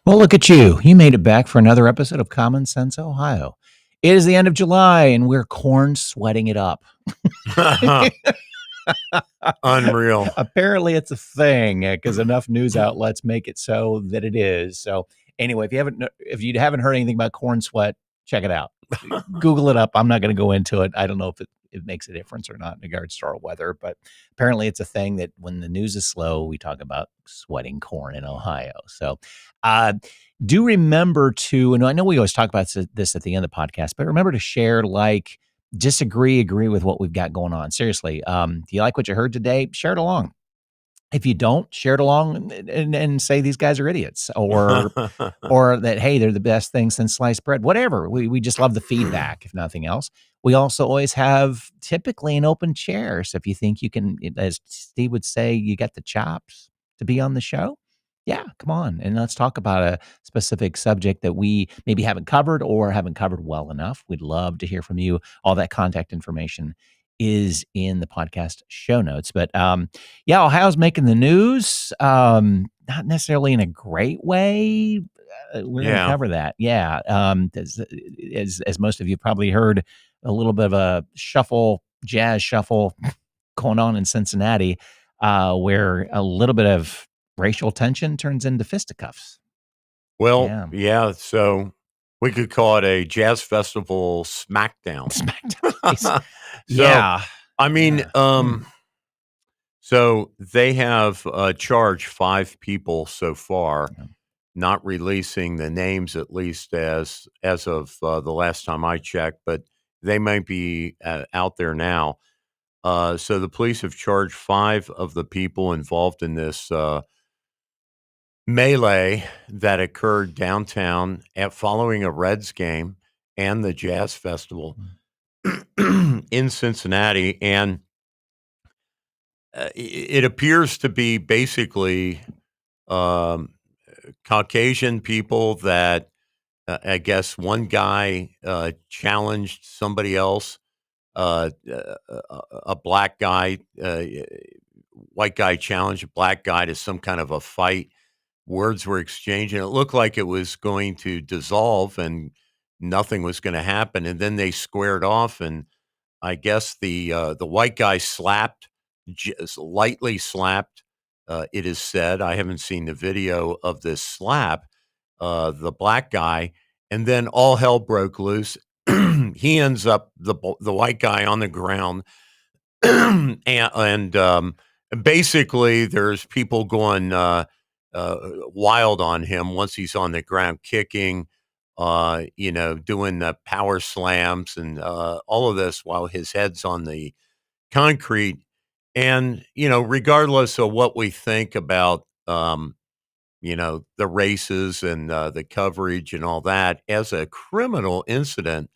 Well, look at you. You made it back for another episode of Common Sense Ohio. It is the end of July, and we're corn sweating it up. Unreal. Apparently, it's a thing because enough news outlets make it so that it is. So, anyway, if you haven't heard anything about corn sweat, check it out. Google it up. I'm not going to go into it. I don't know if it makes a difference or not in regards to our weather, but apparently it's a thing that when the news is slow, we talk about sweating corn in Ohio. So, do remember to, and I know we always talk about this at the end of the podcast, but remember to share, like, disagree, agree with what we've got going on. Seriously, do you like what you heard today? Share it along. If you don't, share it along and say these guys are idiots, or that, hey, they're the best thing since sliced bread. Whatever. We just love the feedback, if nothing else. We also always have typically an open chair. So if you think you can, as Steve would say, you got the chops to be on the show, yeah, come on. And let's talk about a specific subject that we maybe haven't covered or haven't covered well enough. We'd love to hear from you. All that contact information is in the podcast show notes. But yeah, Ohio's making the news. Not necessarily in a great way. We're going to cover that. Yeah. As most of you probably heard, a little bit of a jazz shuffle going on in Cincinnati, where a little bit of racial tension turns into fisticuffs. Well, yeah. So we could call it a jazz festival smackdown. Yeah. I mean, so they have charged 5 people so far, not releasing the names, at least as of the last time I checked, but they might be out there now. So the police have charged 5 of the people involved in this melee that occurred downtown following a Reds game and the jazz festival in Cincinnati. And it appears to be basically Caucasian people that I guess one guy challenged somebody else, a black guy, white guy challenged a black guy to some kind of a fight. Words were exchanged, and it looked like it was going to dissolve and nothing was going to happen. And then they squared off, and I guess the white guy lightly slapped. It is said, I haven't seen the video of this slap, the black guy, and then all hell broke loose. He ends up the white guy on the ground, and basically there's people going wild on him once he's on the ground, kicking, doing the power slams and all of this while his head's on the concrete. And, regardless of what we think about, the races and the coverage and all that, as a criminal incident,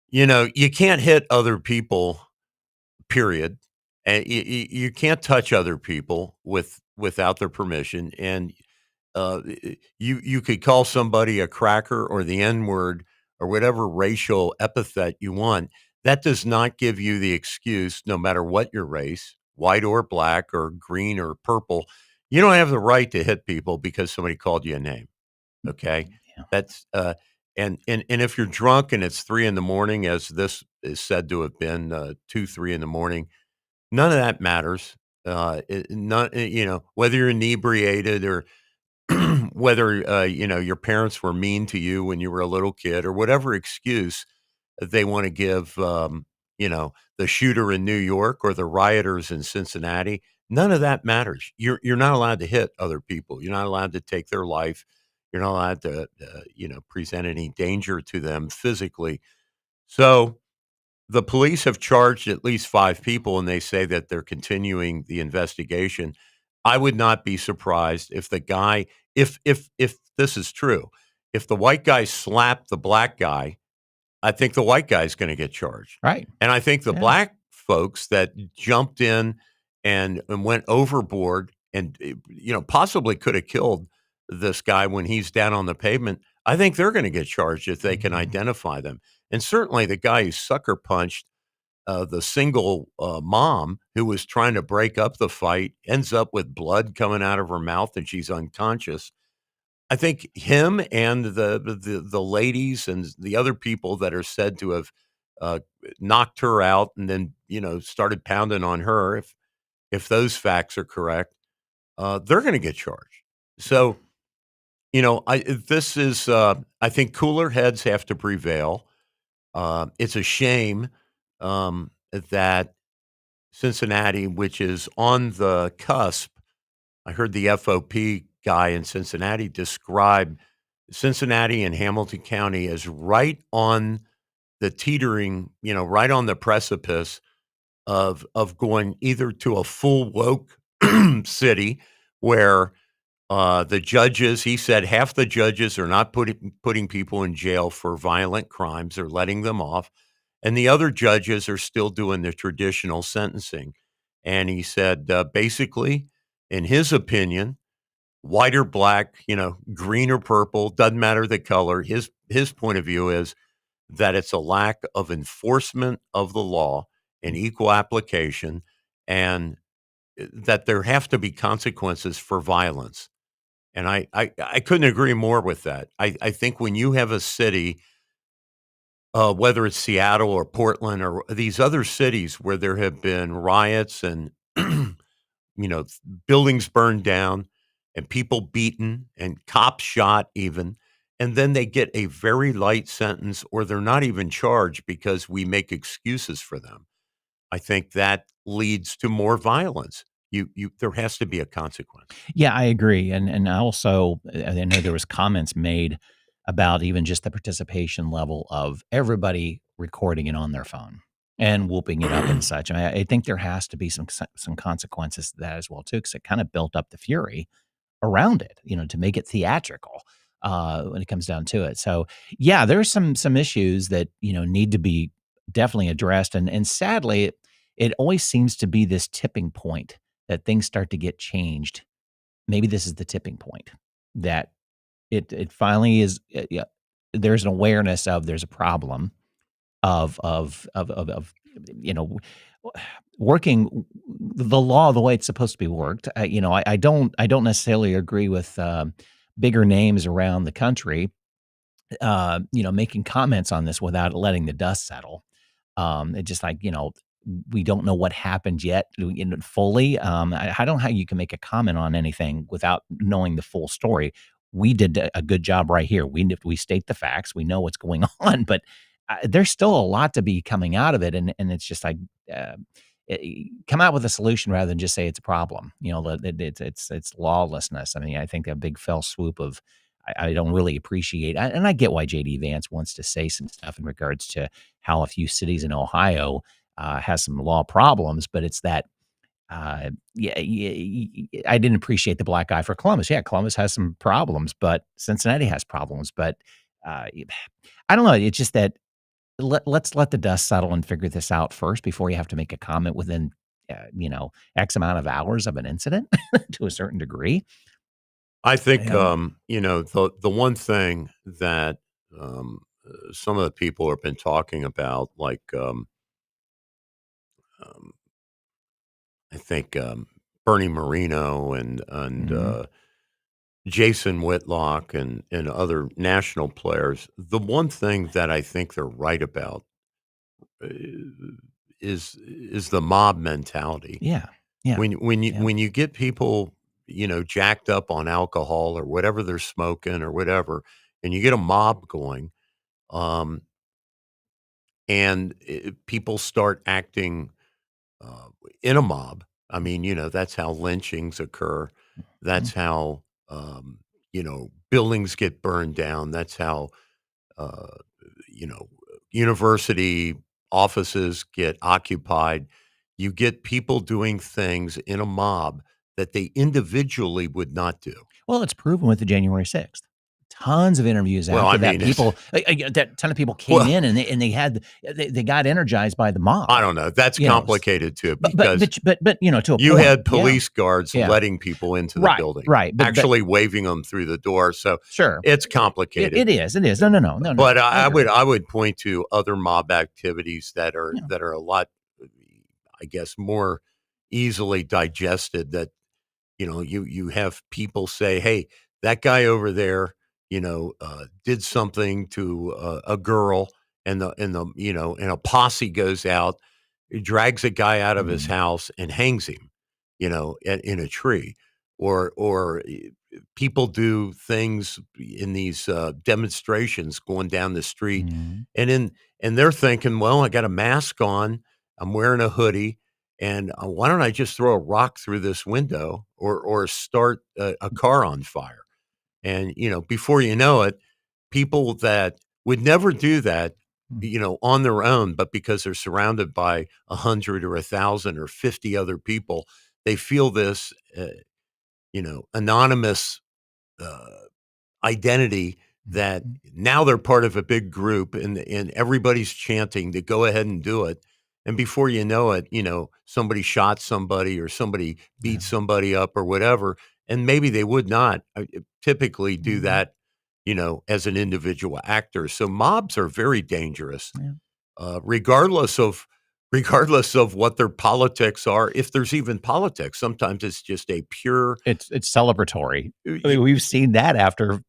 you can't hit other people, period. And you can't touch other people without their permission. And you could call somebody a cracker or the N-word or whatever racial epithet you want. That does not give you the excuse, no matter what your race, white or black or green or purple. You don't have the right to hit people because somebody called you a name. Okay, Yeah. That's and if you're drunk and it's 3 a.m, as this is said to have been, 2-3 a.m, none of that matters. Whether you're inebriated or whether your parents were mean to you when you were a little kid or whatever excuse they want to give, the shooter in New York or the rioters in Cincinnati. None of that matters. You're not allowed to hit other people. You're not allowed to take their life. You're not allowed to, present any danger to them physically. So the police have charged at least 5 people, and they say that they're continuing the investigation. I would not be surprised if the guy, if this is true, if the white guy slapped the black guy, I think the white guy is going to get charged. Right. And I think the black folks that jumped in and went overboard and, possibly could have killed this guy when he's down on the pavement, I think they're going to get charged if they can identify them. And certainly the guy who sucker punched the single mom who was trying to break up the fight ends up with blood coming out of her mouth and she's unconscious. I think him and the ladies and the other people that are said to have uh, knocked her out and then started pounding on her, if those facts are correct, they're going to get charged. So this is I think cooler heads have to prevail. It's a shame that Cincinnati, which is on the cusp. I heard the FOP guy in Cincinnati describe Cincinnati and Hamilton County as right on the teetering, right on the precipice of going either to a full woke city where the judges, he said, half the judges are not putting people in jail for violent crimes or letting them off, and the other judges are still doing the traditional sentencing. And he said, basically, in his opinion, white or black, green or purple, doesn't matter the color. His point of view is that it's a lack of enforcement of the law and equal application, and that there have to be consequences for violence. And I couldn't agree more with that. I think when you have a city, whether it's Seattle or Portland or these other cities where there have been riots and buildings burned down and people beaten and cops shot even, and then they get a very light sentence or they're not even charged because we make excuses for them. I think that leads to more violence. There has to be a consequence. Yeah, I agree. And also, I know there was comments made about even just the participation level of everybody recording it on their phone and whooping it up and such. I think there has to be some consequences to that as well too, because it kind of built up the fury around it, to make it theatrical when it comes down to it. So yeah, there's some issues that need to be definitely addressed, and sadly, it always seems to be this tipping point that things start to get changed. Maybe this is the tipping point that it finally is. Yeah, there's an awareness of there's a problem of working the law the way it's supposed to be worked. I don't necessarily agree with bigger names around the country, making comments on this without letting the dust settle. It just like, we don't know what happened yet fully. I don't know how you can make a comment on anything without knowing the full story. We did a good job right here. We state the facts. We know what's going on, but there's still a lot to be coming out of it. And it's just like, come out with a solution rather than just say it's a problem. It's lawlessness. I mean, I think a big fell swoop of, I don't really appreciate, and I get why JD Vance wants to say some stuff in regards to how a few cities in Ohio has some law problems, but it's that, yeah, I didn't appreciate the black eye for Columbus. Yeah, Columbus has some problems, but Cincinnati has problems. But I don't know. It's just that let's let the dust settle and figure this out first before you have to make a comment within, X amount of hours of an incident to a certain degree. I think, Yeah. the one thing that some of the people have been talking about, like, um, I think Bernie Marino and Mhm. Jason Whitlock and other national players, the one thing that I think they're right about uh, is the mob mentality. Yeah. Yeah. Yeah. When you get people, jacked up on alcohol or whatever they're smoking or whatever, and you get a mob going, um, and people start acting uh, in a mob. I mean, that's how lynchings occur. Mhm. That's how buildings get burned down. That's how uh, you know university offices get occupied. You get people doing things in a mob that they individually would not do. Well, it's proven with the January 6th. Tons of interviews Well, I after that. mean, People, that ton of people came well, in and they had they got energized by the I mob. don't know. That's S complicated too because but to a you point. had Yeah. police guards Yeah. letting people into the Right. building, Right. But actually waving them through the door. So sure. it's It complicated. it is. It is. No, no, no. No, no. But I I would agree. I would point to other mob activities Yeah. that are a lot, I guess, more easily digested. That you have people say, "Hey, that guy over there, did something to a girl, and and a posse goes out, drags a guy out of his Mm. house and hangs him, in a tree, or people do things in these demonstrations going down the street, Mm. and in and they're thinking, well, I got a mask on, I'm wearing a hoodie, and why don't I just throw a rock through this window, or start a car on fire? And, before you know it, people that would never do that, Mm. on their own, but because they're surrounded by 100 or 1,000 or 50 other people, they feel this, anonymous uh, identity that Mhm. now they're part of a big group, and everybody's chanting to go ahead and do it. And before you know it, somebody shot somebody, or somebody Yeah. beat somebody up, or whatever. And maybe they would not typically do Mhm. that, as an individual actor. So mobs are very dangerous, Yeah. regardless of what their politics are. If there's even politics, sometimes it's just a pure. It's celebratory. I y- mean, we've seen that after,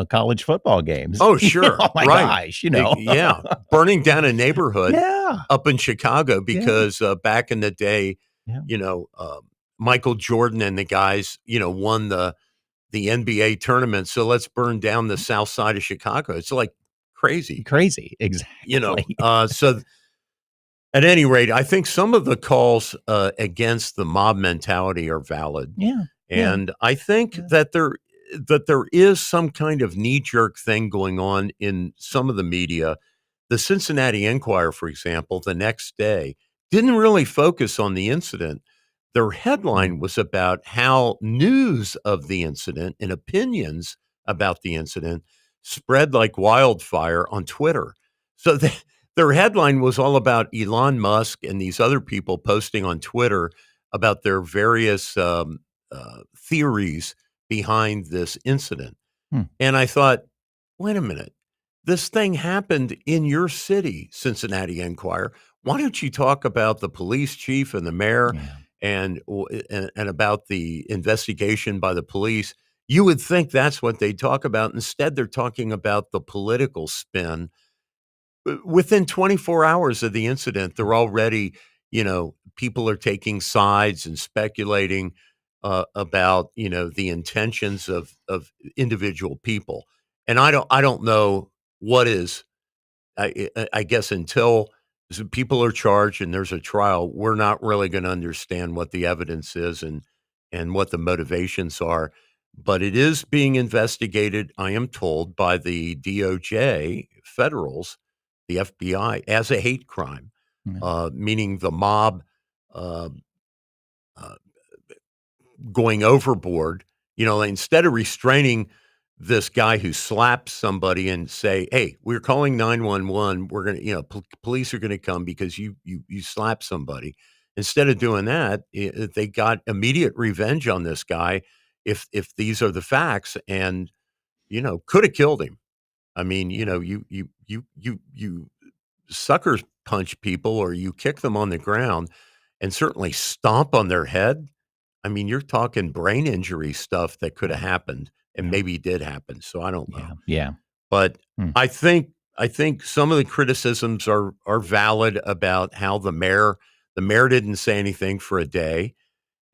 college football games. Oh, sure. Oh my Right. gosh, Yeah. Burning down a neighborhood Yeah. up in Chicago Yeah. because, back in the day, Yeah. Michael Jordan and the guys, won the NBA tournament, so let's burn down the south side of Chicago. It's, like, crazy, Crazy. Exactly. so at any rate, I think some of the calls, against the mob mentality are valid. Yeah. Yeah. And I think Yeah. that there is some kind of knee-jerk thing going on in some of the media. The Cincinnati Enquirer, for example, the next day didn't really focus on the incident. Their headline Mm. was about how news of the incident and opinions about the incident spread like wildfire on Twitter. So their headline was all about Elon Musk and these other people posting on Twitter about their various theories behind this incident. Hmm. And I thought, wait a minute, this thing happened in your city, Cincinnati Enquirer. Why don't you talk about the police chief and the mayor, Yeah. and about the investigation by the police? You would think that's what they talk about. Instead, they're talking about the political spin. Within 24 hours of the incident, they're already, people are taking sides and speculating about, the intentions of individual people. And I don't know what is. I guess until people are charged and there's a trial, we're not really going to understand what the evidence is, and what the motivations are. But it is being investigated, I am told, by the DOJ federals, the FBI, as a hate crime, Yeah. meaning the mob uh, uh, going overboard. Instead of restraining this guy who slaps somebody and say, "Hey, we're calling 911. We're gonna, police are gonna come because you slapped somebody." Instead of doing that, they got immediate revenge on this guy. If these are the facts, and could have killed him. I mean, Yeah. you suckers punch people, or you kick them on the ground, and certainly stomp on their head. I mean, you're talking brain injury stuff that could have Right. happened, and Yeah. maybe did happen, so I don't Yeah. know. Yeah. But Hmm. I think some of the criticisms are valid about how the mayor didn't say anything for a day,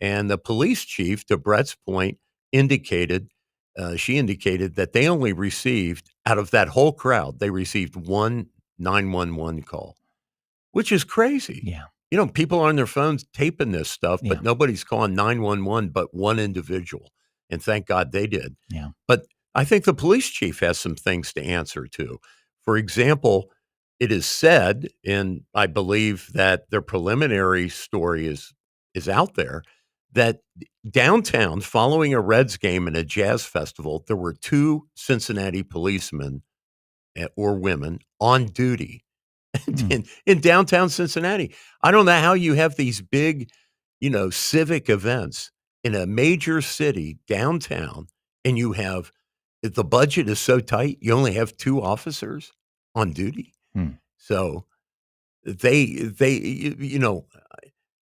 and the police chief, to Brett's point, indicated she indicated that they only received, out of that whole crowd, they received one 911 call, which is crazy. Yeah. People are on their phones taping this stuff, Yeah. but nobody's calling 911 but one individual. And thank God they did. Yeah. But I think the police chief has some things to answer to. For example, it is said, and I believe that their preliminary story is out there, that downtown, following a Reds game and a jazz festival, there were two Cincinnati policemen, or women, on duty Hmm. in downtown Cincinnati. I don't know how you have these big, civic events in a major city downtown, and you have, if the budget is so tight, you only have two officers on duty. Hmm. So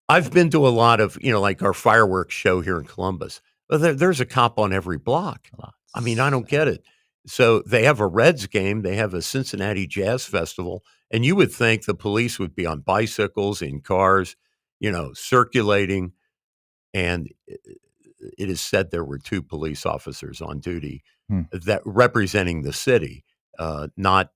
I've been to a lot of, like our fireworks show here in Columbus. Well, there's a cop on every block. Lots. I mean, I don't get it. So they have a Reds game, they have a Cincinnati Jazz Festival, and you would think the police would be on bicycles, in cars, circulating. And it is said there were 2 police officers on duty Hmm. that representing the city, not,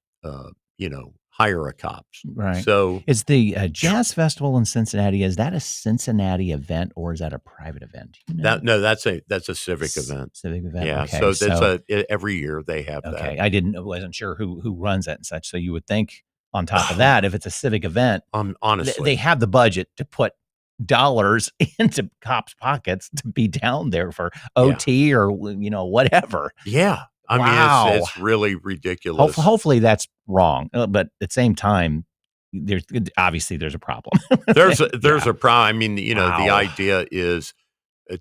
hire a cops. Right. So Is the Jazz Festival in Cincinnati, is that a Cincinnati event or is that a private event? Do you know? no, that's a civic event. Civic event. Yeah, Okay. so that's every year they have that. Okay. Wasn't sure who runs that and such. So you would think on top of that, if it's a civic event, Honestly, they have the budget to put dollars into cops' pockets to be down there for OT or whatever. yeah. I Wow. mean, it's really ridiculous. Hopefully that's wrong, but at the same time, obviously there's a problem. There's a Yeah. problem. I mean, the Wow. idea is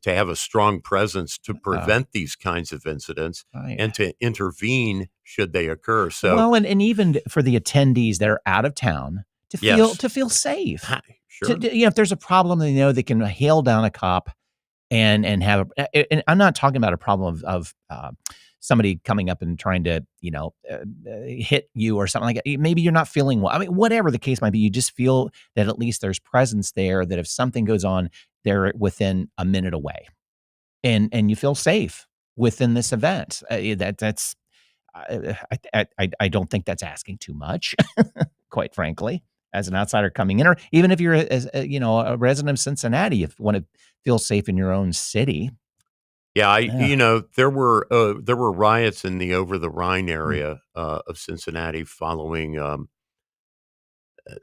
to have a strong presence to prevent these kinds of incidents Right. and to intervene should they occur. So, Well, and even for the attendees that are out of town to Yes. feel safe. Sure. If there's a problem, they know they can hail down a cop and have and I'm not talking about a problem of somebody coming up and trying to hit you or something like that. Maybe you're not feeling well. I mean, whatever the case might be, you just feel that at least there's presence there. That if something goes on, they're within a minute away, and you feel safe within this event. That's I don't think that's asking too much, quite frankly, as an outsider coming in, or even if you're a resident of Cincinnati, if you want to feel safe in your own city. Yeah, Yeah. there were riots in the over the Rhine area of Cincinnati following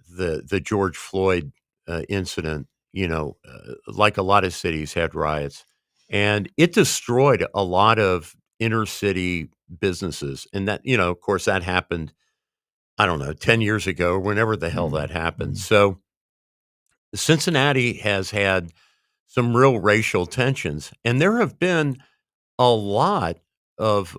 the George Floyd incident. Like a lot of cities had riots, and it destroyed a lot of inner city businesses. And that, of course, that happened. I don't know, 10 years ago, or whenever the hell that happened. So Cincinnati has had some real racial tensions, and there have been a lot of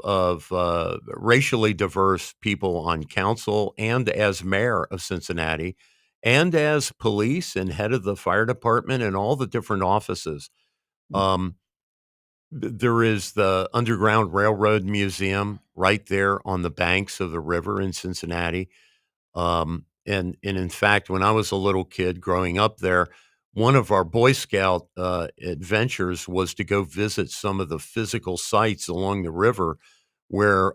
racially diverse people on council and as mayor of Cincinnati and as police and head of the fire department and all the different offices. Um, there is the Underground Railroad Museum right there on the banks of the river in Cincinnati. And in fact, when I was a little kid growing up there, one of our Boy Scout adventures was to go visit some of the physical sites along the river where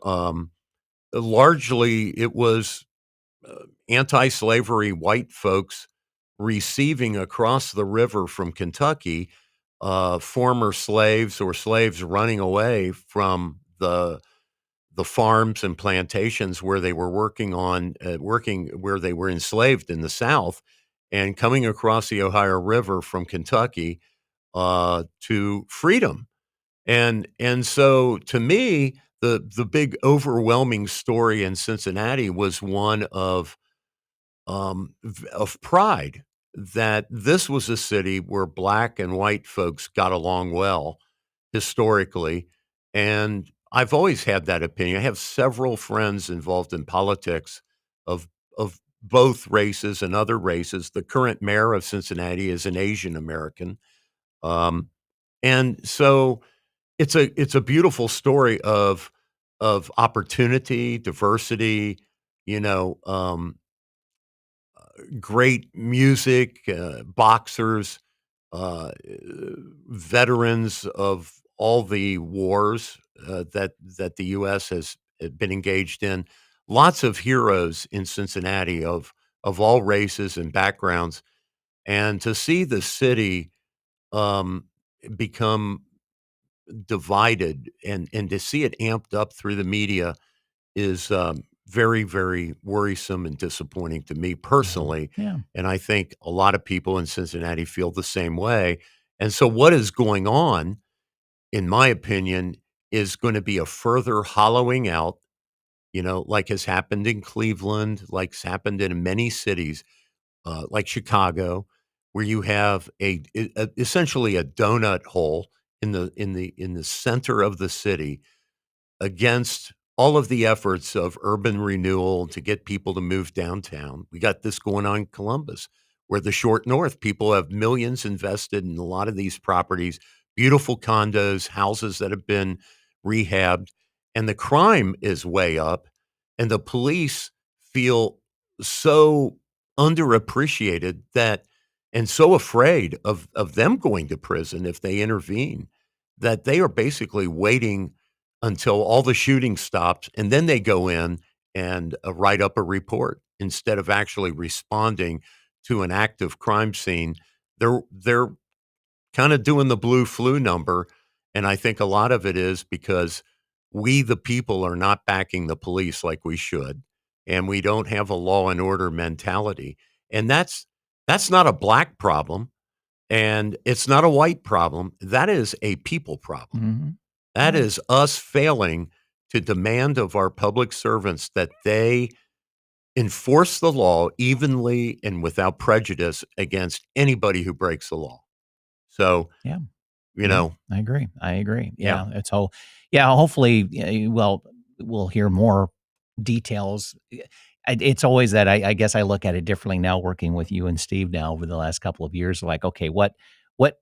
largely it was anti-slavery white folks receiving across the river from Kentucky former slaves or slaves running away from the farms and plantations where they were working where they were enslaved in the South, and coming across the Ohio River from Kentucky to freedom. And so to me, the big overwhelming story in Cincinnati was one of pride that this was a city where black and white folks got along well historically. And I've always had that opinion. I have several friends involved in politics of both races and other races. The current mayor of Cincinnati is an Asian American. Um, and so it's a beautiful story of opportunity, diversity, you know, um, great music, boxers, veterans of all the wars that the U.S. has been engaged in. Lots of heroes in Cincinnati of all races and backgrounds, and to see the city um, become divided and to see it amped up through the media is very, very worrisome and disappointing to me personally. Yeah. And I think a lot of people in Cincinnati feel the same way. And so, what is going on, in my opinion, is going to be a further hollowing out, like has happened in Cleveland, like's happened in many cities, like Chicago, where you have essentially a donut hole in the center of the city against all of the efforts of urban renewal to get people to move downtown. We got this going on in Columbus, where the short north people have millions invested in a lot of these properties, beautiful condos, houses that have been rehabbed. and the crime is way up, and the police feel so underappreciated that and so afraid of them going to prison if they intervene that they are basically waiting until all the shooting stops and then they go in and write up a report instead of actually responding to an active crime scene. They're kind of doing the blue flu number, and I think a lot of it is because we, the people, are not backing the police like we should, and we don't have a law and order mentality. And that's not a black problem, and it's not a white problem. That is a people problem. Mm-hmm. That Yeah. is us failing to demand of our public servants that they enforce the law evenly and without prejudice against anybody who breaks the law. So, Yeah. you Yeah, know, I agree. I agree. yeah, Yeah, it's whole. Yeah, hopefully, well, we'll hear more details. It's always that I guess I look at it differently now, working with you and Steve now over the last couple of years. Like, okay, what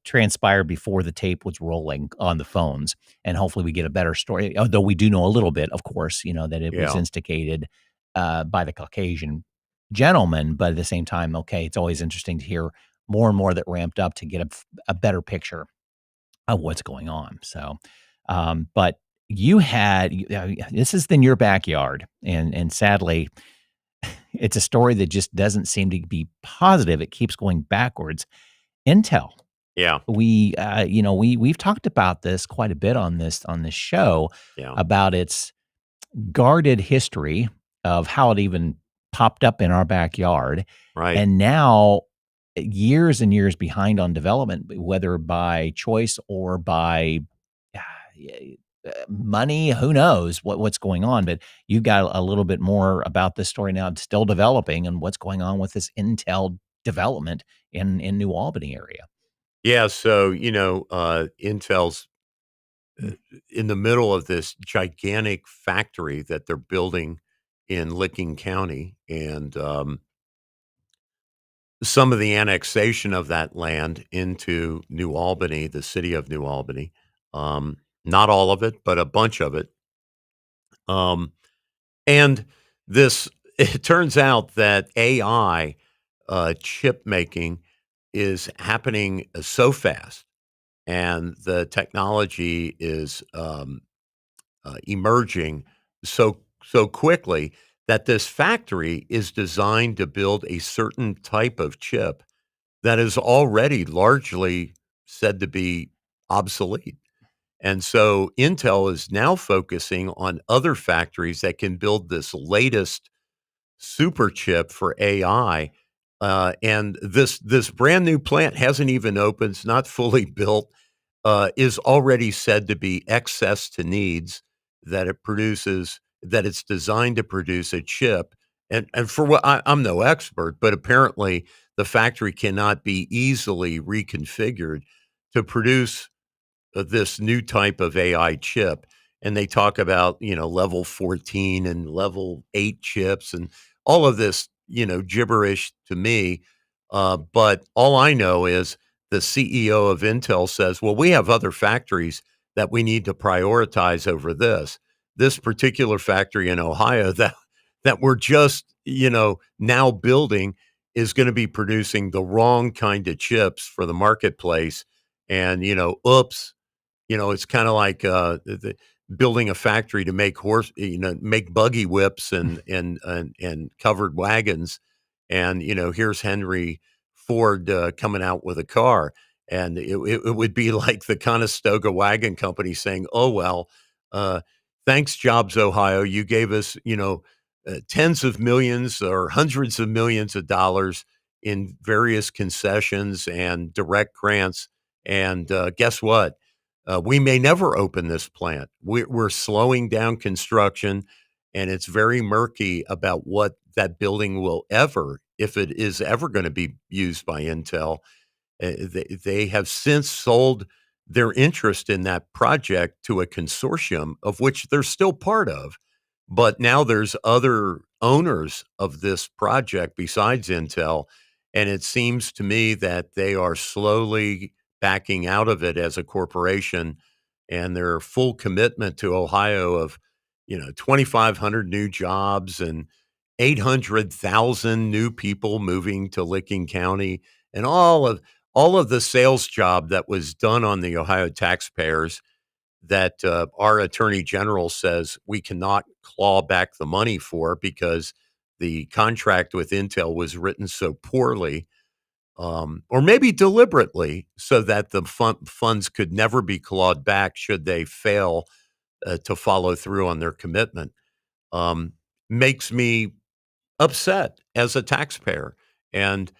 transpired before the tape was rolling on the phones, and hopefully we get a better story. Although we do know a little bit, of course, that it was yeah. instigated by the Caucasian gentleman, but at the same time, okay, it's always interesting to hear more and more that ramped up to get a better picture of what's going on. So, but you had this is in your backyard, and sadly, it's a story that just doesn't seem to be positive. It keeps going backwards. Intel. Yeah, We've talked about this quite a bit on this show yeah, about its guarded history of how it even popped up in our backyard, right. and now years and years behind on development, whether by choice or by money. Who knows what's going on? But you've got a little bit more about this story now. It's still developing, and what's going on with this Intel development in New Albany area. Yeah, so, Intel's Mm. in the middle of this gigantic factory that they're building in Licking County, and, some of the annexation of that land into New Albany, the city of New Albany, not all of it, but a bunch of it, um, and this it turns out that AI, chip making is happening so fast, and the technology is emerging so quickly that this factory is designed to build a certain type of chip that is already largely said to be obsolete. And so Intel is now focusing on other factories that can build this latest super chip for AI. And this brand new plant hasn't even opened, it's not fully built, is already said to be excess to needs, that it produces, that it's designed to produce a chip. And for what I'm no expert, but apparently the factory cannot be easily reconfigured to produce this new type of AI chip. And they talk about, level 14 and level 8 chips and all of this, gibberish to me. But all I know is the CEO of Intel says, well, we have other factories that we need to prioritize over this. This particular factory in Ohio that we're just, now building is going to be producing the wrong kind of chips for the marketplace. And, oops, it's kinda like, the building a factory to make make buggy whips and covered wagons, and, here's Henry Ford, coming out with a car, and it would be like the Conestoga Wagon Company saying, "Oh, well, thanks, Jobs, Ohio, you gave us, tens of millions or hundreds of millions of dollars in various concessions and direct grants, and, guess what? We may never open this plant. We're slowing down construction, and it's very murky about what that building will ever, if it is ever going to be used by Intel. They have since sold their interest in that project to a consortium of which they're still part of. But now there's other owners of this project besides Intel. And it seems to me that they are slowly backing out of it as a corporation, and their full commitment to Ohio of 2,500 new jobs and 800,000 new people moving to Licking County, and all of the sales job that was done on the Ohio taxpayers that our attorney general says we cannot claw back the money for because the contract with Intel was written so poorly, or maybe deliberately, so that the funds could never be clawed back should they fail to follow through on their commitment, makes me upset as a taxpayer. And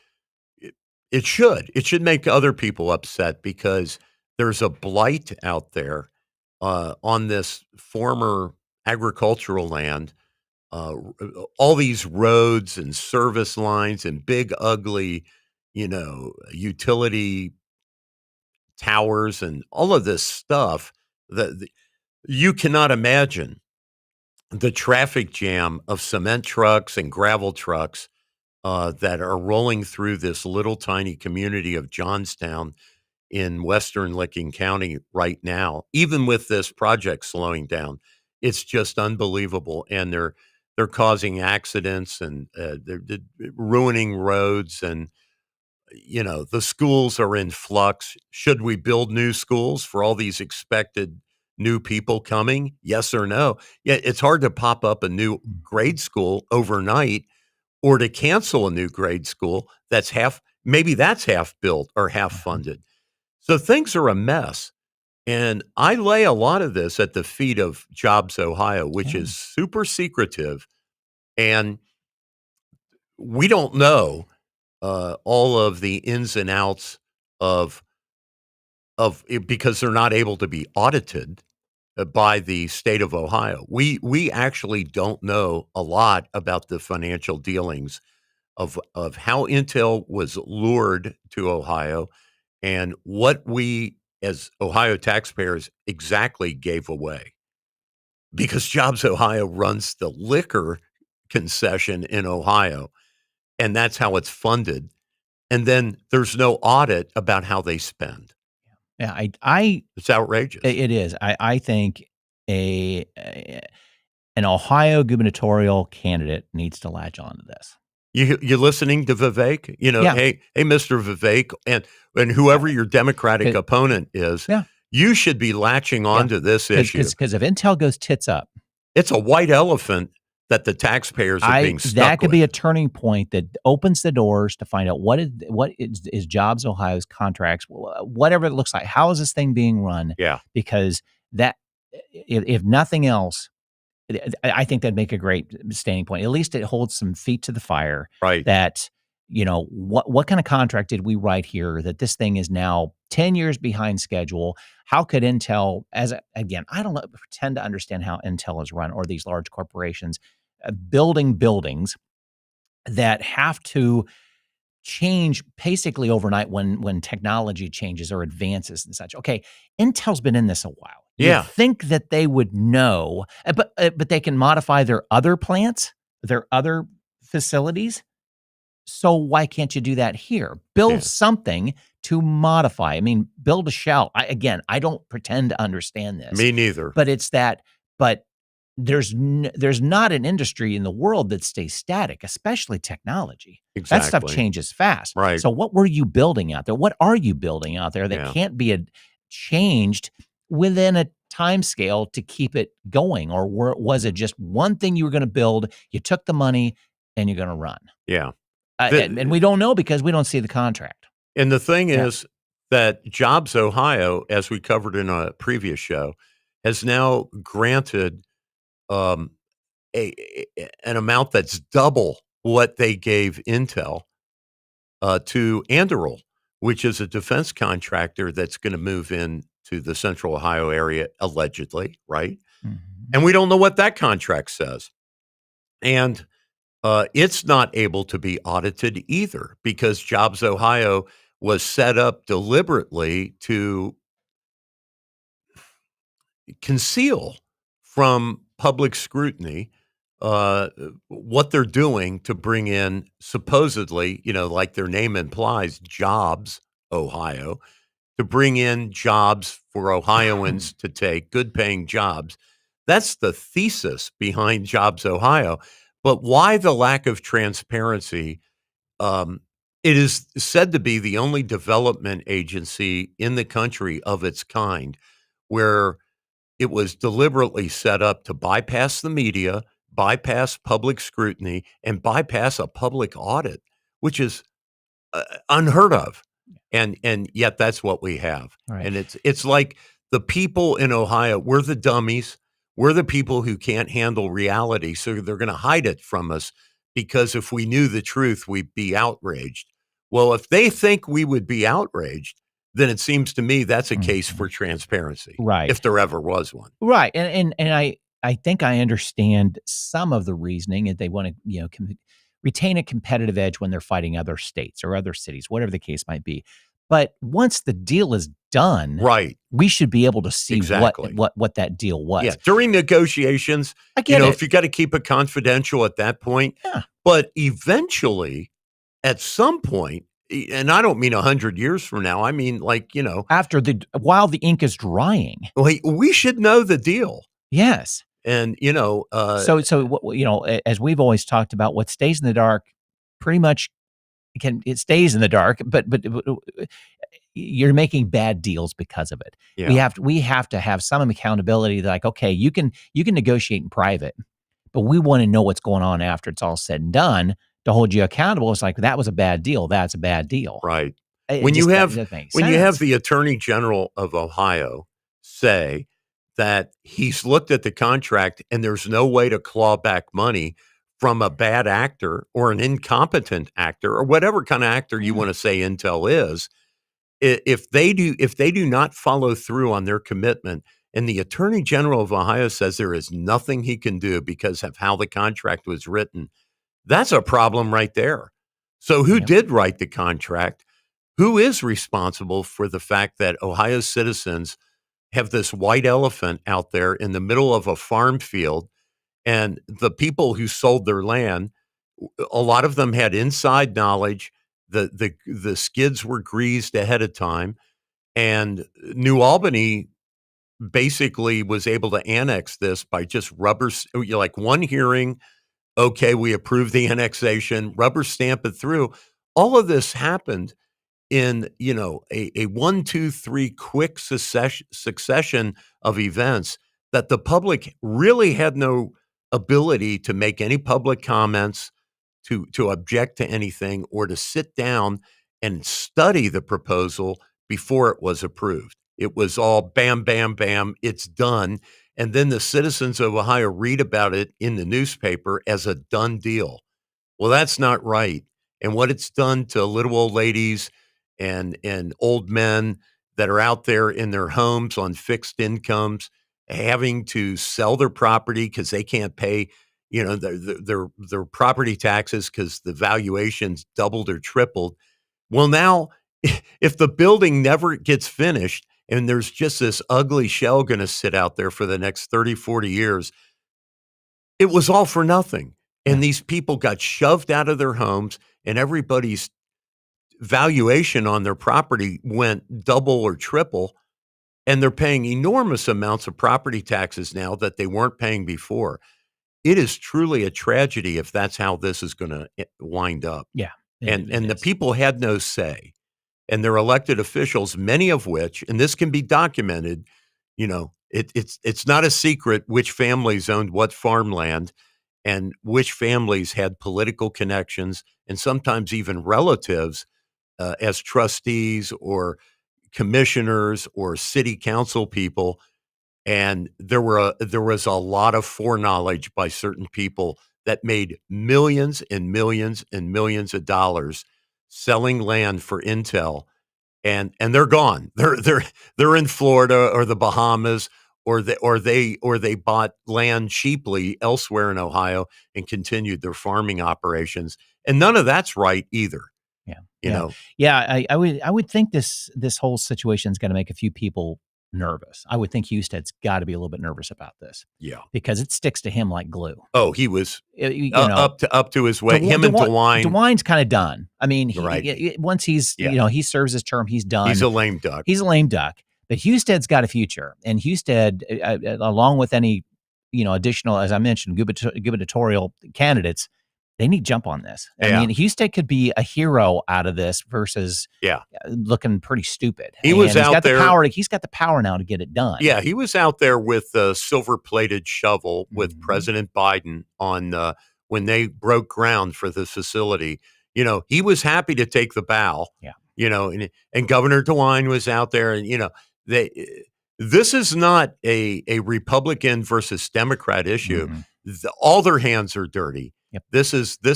it should make other people upset because there's a blight out there on this former agricultural land. All these roads and service lines and big, ugly, utility towers and all of this stuff that you cannot imagine the traffic jam of cement trucks and gravel trucks that are rolling through this little tiny community of Johnstown in western Licking County right now. Even with this project slowing down, it's just unbelievable, and they're causing accidents, and they're ruining roads, and the schools are in flux. Should we build new schools for all these expected new people coming? Yes or no? Yeah, it's hard to pop up a new grade school overnight or to cancel a new grade school that's half built or half funded. So things are a mess. And I lay a lot of this at the feet of Jobs Ohio, which is super secretive. And we don't know all of the ins and outs of it because they're not able to be audited by the state of Ohio. We actually don't know a lot about the financial dealings of how Intel was lured to Ohio and what we as Ohio taxpayers exactly gave away. Because Jobs Ohio runs the liquor concession in Ohio, and that's how it's funded. And then there's no audit about how they spend. Yeah, It's outrageous. It is. I think an Ohio gubernatorial candidate needs to latch on to this. You listening to Vivek? Yeah. Hey, Mr. Vivek, and whoever your Democratic opponent is, you should be latching on to this issue. Because if Intel goes tits up, it's a white elephant that the taxpayers are being stuck that could with. be a turning point that opens the doors to find out what is Jobs Ohio's contracts, whatever it looks like. How is this thing being run? Yeah. Because that, if nothing else, I think that'd make a great standing point. At least it holds some feet to the fire. Right. That, what kind of contract did we write here that this thing is now 10 years behind schedule? How could Intel, again, I don't pretend to understand how Intel is run or these large corporations building buildings that have to change basically overnight when technology changes or advances and such. Okay, Intel's been in this a while. Yeah. You'd think that they would know, but they can modify their other plants, their other facilities. So why can't you do that here? Build something to modify. I mean, build a shell. I don't pretend to understand this. Me neither. But it's that. But there's not an industry in the world that stays static, especially technology. Exactly. That stuff changes fast. Right. So what were you building out there? What are you building out there that can't be changed within a time scale to keep it going? Or was it just one thing you were going to build? You took the money and you're going to run. Yeah. And we don't know because we don't see the contract. And the thing is that Jobs Ohio, as we covered in a previous show, has now granted an amount that's double what they gave Intel to Anduril, which is a defense contractor that's going to move in to the central Ohio area, allegedly, right? Mm-hmm. And we don't know what that contract says. And it's not able to be audited either because Jobs Ohio was set up deliberately to conceal from public scrutiny what they're doing to bring in supposedly, like their name implies, Jobs Ohio, to bring in jobs for Ohioans to take, good paying jobs That's the thesis behind Jobs Ohio. But why the lack of transparency? Um, it is said to be the only development agency in the country of its kind where it was deliberately set up to bypass the media, bypass public scrutiny, and bypass a public audit, which is unheard of. And yet that's what we have. Right. And it's like the people in Ohio, we're the dummies. We're the people who can't handle reality, so they're going to hide it from us because if we knew the truth, we'd be outraged. Well, if they think we would be outraged, then it seems to me that's a case for transparency, Right. if there ever was one. Right. And I think I understand some of the reasoning, and they want to, retain a competitive edge when they're fighting other states or other cities, whatever the case might be. But once the deal is done, Right. we should be able to see Exactly. what that deal was. Yeah. During negotiations, I get it. if you got to keep it confidential at that point, Yeah. but eventually, at some point, and I don't mean 100 years from now, I mean After while the ink is drying. we should know the deal. Yes. And as we've always talked about, what stays in the dark pretty much it stays in the dark, but you're making bad deals because of it. Yeah. We have to have some accountability. Like, okay, you can negotiate in private, but we want to know what's going on after it's all said and done to hold you accountable. It's like, that was a bad deal. That's a bad deal. Right. When you have the Attorney General of Ohio say that he's looked at the contract and there's no way to claw back money from a bad actor or an incompetent actor or whatever kind of actor you want to say Intel is, if they do not follow through on their commitment, and the Attorney General of Ohio says there is nothing he can do because of how the contract was written, that's a problem right there. So who did write the contract? Who is responsible for the fact that Ohio's citizens have this white elephant out there in the middle of a farm field, and the people who sold their land, a lot of them had inside knowledge. The skids were greased ahead of time, and New Albany basically was able to annex this by just one hearing. Okay, we approve the annexation, rubber stamp it through. All of this happened in, a 1, 2, 3 quick succession of events that the public really had no ability to make any public comments, to object to anything, or to sit down and study the proposal before it was approved. It was all bam, bam, bam, it's done. And then the citizens of Ohio read about it in the newspaper as a done deal. Well, that's not right. And what it's done to little old ladies and old men that are out there in their homes on fixed incomes, having to sell their property because they can't pay, their property taxes because the valuations doubled or tripled. Well, now, if the building never gets finished and there's just this ugly shell going to sit out there for the next 30, 40 years, it was all for nothing. And these people got shoved out of their homes, and everybody's valuation on their property went double or triple, and they're paying enormous amounts of property taxes now that they weren't paying before. It is truly a tragedy if that's how this is going to wind up. Yeah. And the people had no say. And their elected officials, many of which, and this can be documented, it's not a secret which families owned what farmland and which families had political connections and sometimes even relatives as trustees or commissioners or city council people. And there was a lot of foreknowledge by certain people that made millions and millions and millions of dollars selling land for Intel, and they're gone. They're in Florida or the Bahamas, or they bought land cheaply elsewhere in Ohio and continued their farming operations. And none of that's right either. I would think this whole situation is going to make a few people nervous. I would think Husted's got to be a little bit nervous about this. Yeah, because it sticks to him like glue. Oh, he was up to his weight. Him and DeWine. DeWine's kind of done. I mean, right. Once he's he serves his term, he's done. He's a lame duck. But Husted's got a future, and Husted, along with any additional, as I mentioned, gubernatorial candidates, they need to jump on this. I Yeah. mean, Houston could be a hero out of this versus looking pretty stupid. He was he's out got there. The power. He's got the power now to get it done. Yeah, he was out there with a silver-plated shovel with President Biden on when they broke ground for the facility. He was happy to take the bow. Yeah. And Governor DeWine was out there, and this is not a Republican versus Democrat issue. All their hands are dirty. Yep. This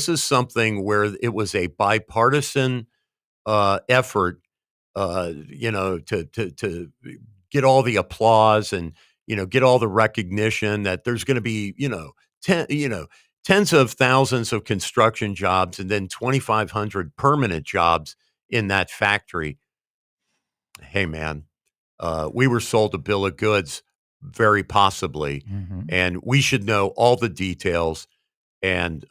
is something where it was a bipartisan effort, to get all the applause and get all the recognition that there's going to be tens of thousands of construction jobs and then 2,500 permanent jobs in that factory. Hey, man, we were sold a bill of goods, very possibly, and we should know all the details and,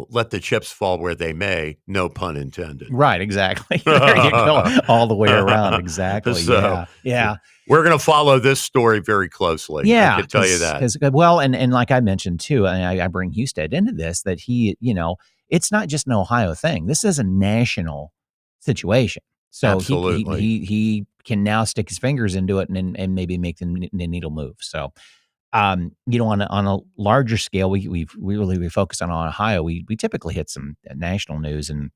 let the chips fall where they may, no pun intended. Right, exactly. There you go, all the way around, exactly. So, yeah. We're going to follow this story very closely. Yeah, I can tell you that. Well, and like I mentioned too, and I bring Houston into this, that he, it's not just an Ohio thing. This is a national situation. So Absolutely. he can now stick his fingers into it and maybe make the needle move. So, on a larger scale, we really focus on Ohio. We typically hit some national news, and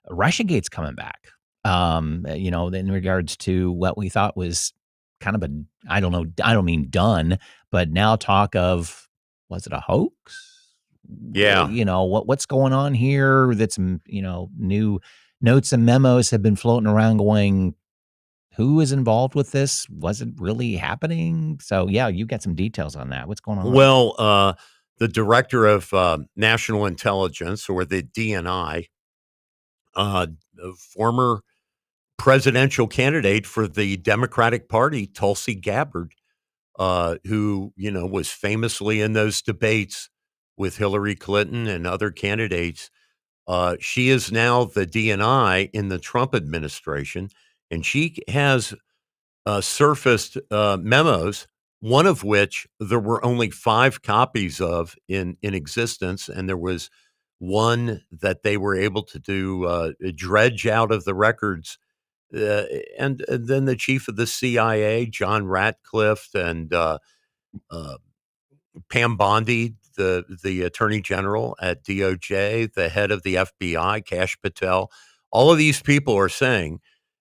Russiagate's coming back. In regards to what we thought was kind of I don't mean done, but now talk of, was it a hoax? Yeah. What's going on here? That's, new notes and memos have been floating around going, who is involved with this? Was it really happening? So yeah, you got some details on that. What's going on? Well, the director of national intelligence, or the DNI, former presidential candidate for the Democratic Party, Tulsi Gabbard, who, was famously in those debates with Hillary Clinton and other candidates. She is now the DNI in the Trump administration, and she has surfaced memos, one of which there were only 5 copies of in existence, and there was one that they were able to do dredge out of the records. And then the chief of the CIA, John Ratcliffe, and Pam Bondi, the attorney general at DOJ, the head of the FBI, Kash Patel, all of these people are saying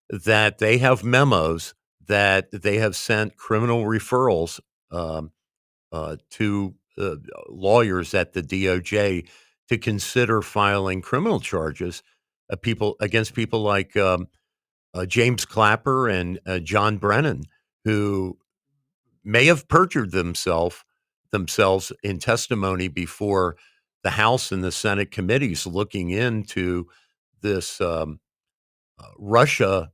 that they have memos that they have sent criminal referrals to lawyers at the DOJ to consider filing criminal charges against people like James Clapper and John Brennan, who may have perjured themselves in testimony before the House and the Senate committees looking into this Russia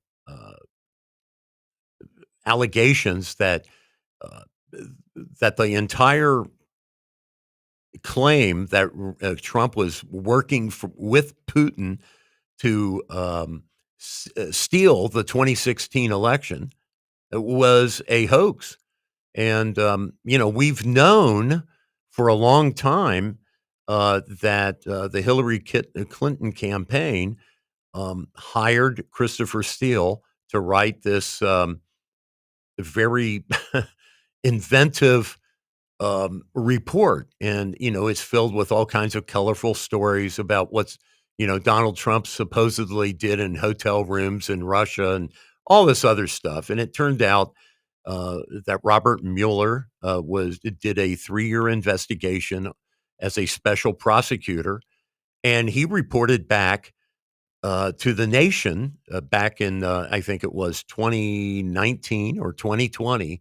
allegations that the entire claim that Trump was working with Putin to steal the 2016 election was a hoax. And, we've known for a long time that the Hillary Clinton campaign hired Christopher Steele to write this very inventive report. And, it's filled with all kinds of colorful stories about what's, Donald Trump supposedly did in hotel rooms in Russia and all this other stuff. And it turned out that Robert Mueller did a 3-year investigation as a special prosecutor, and he reported back to the nation back in I think it was 2019 or 2020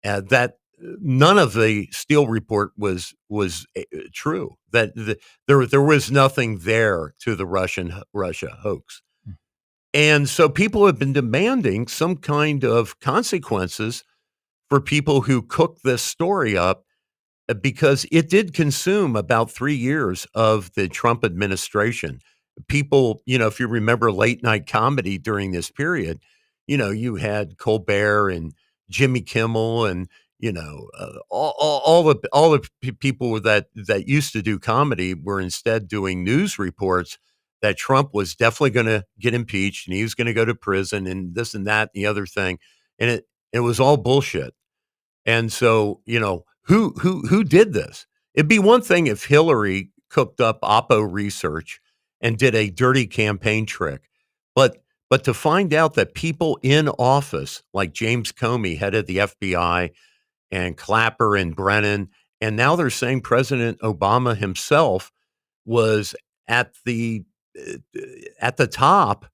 that none of the Steele report was true. That there was nothing there to the Russia hoax. And so people have been demanding some kind of consequences for people who cooked this story up, because it did consume about 3 years of the Trump administration. People, if you remember late night comedy during this period, you had Colbert and Jimmy Kimmel and, all the people that used to do comedy were instead doing news reports that Trump was definitely going to get impeached and he was going to go to prison and this and that and the other thing, and it was all bullshit. And so, who did this? It'd be one thing if Hillary cooked up Oppo research and did a dirty campaign trick, but to find out that people in office like James Comey, head of the FBI, and Clapper and Brennan, and now they're saying President Obama himself was at the top,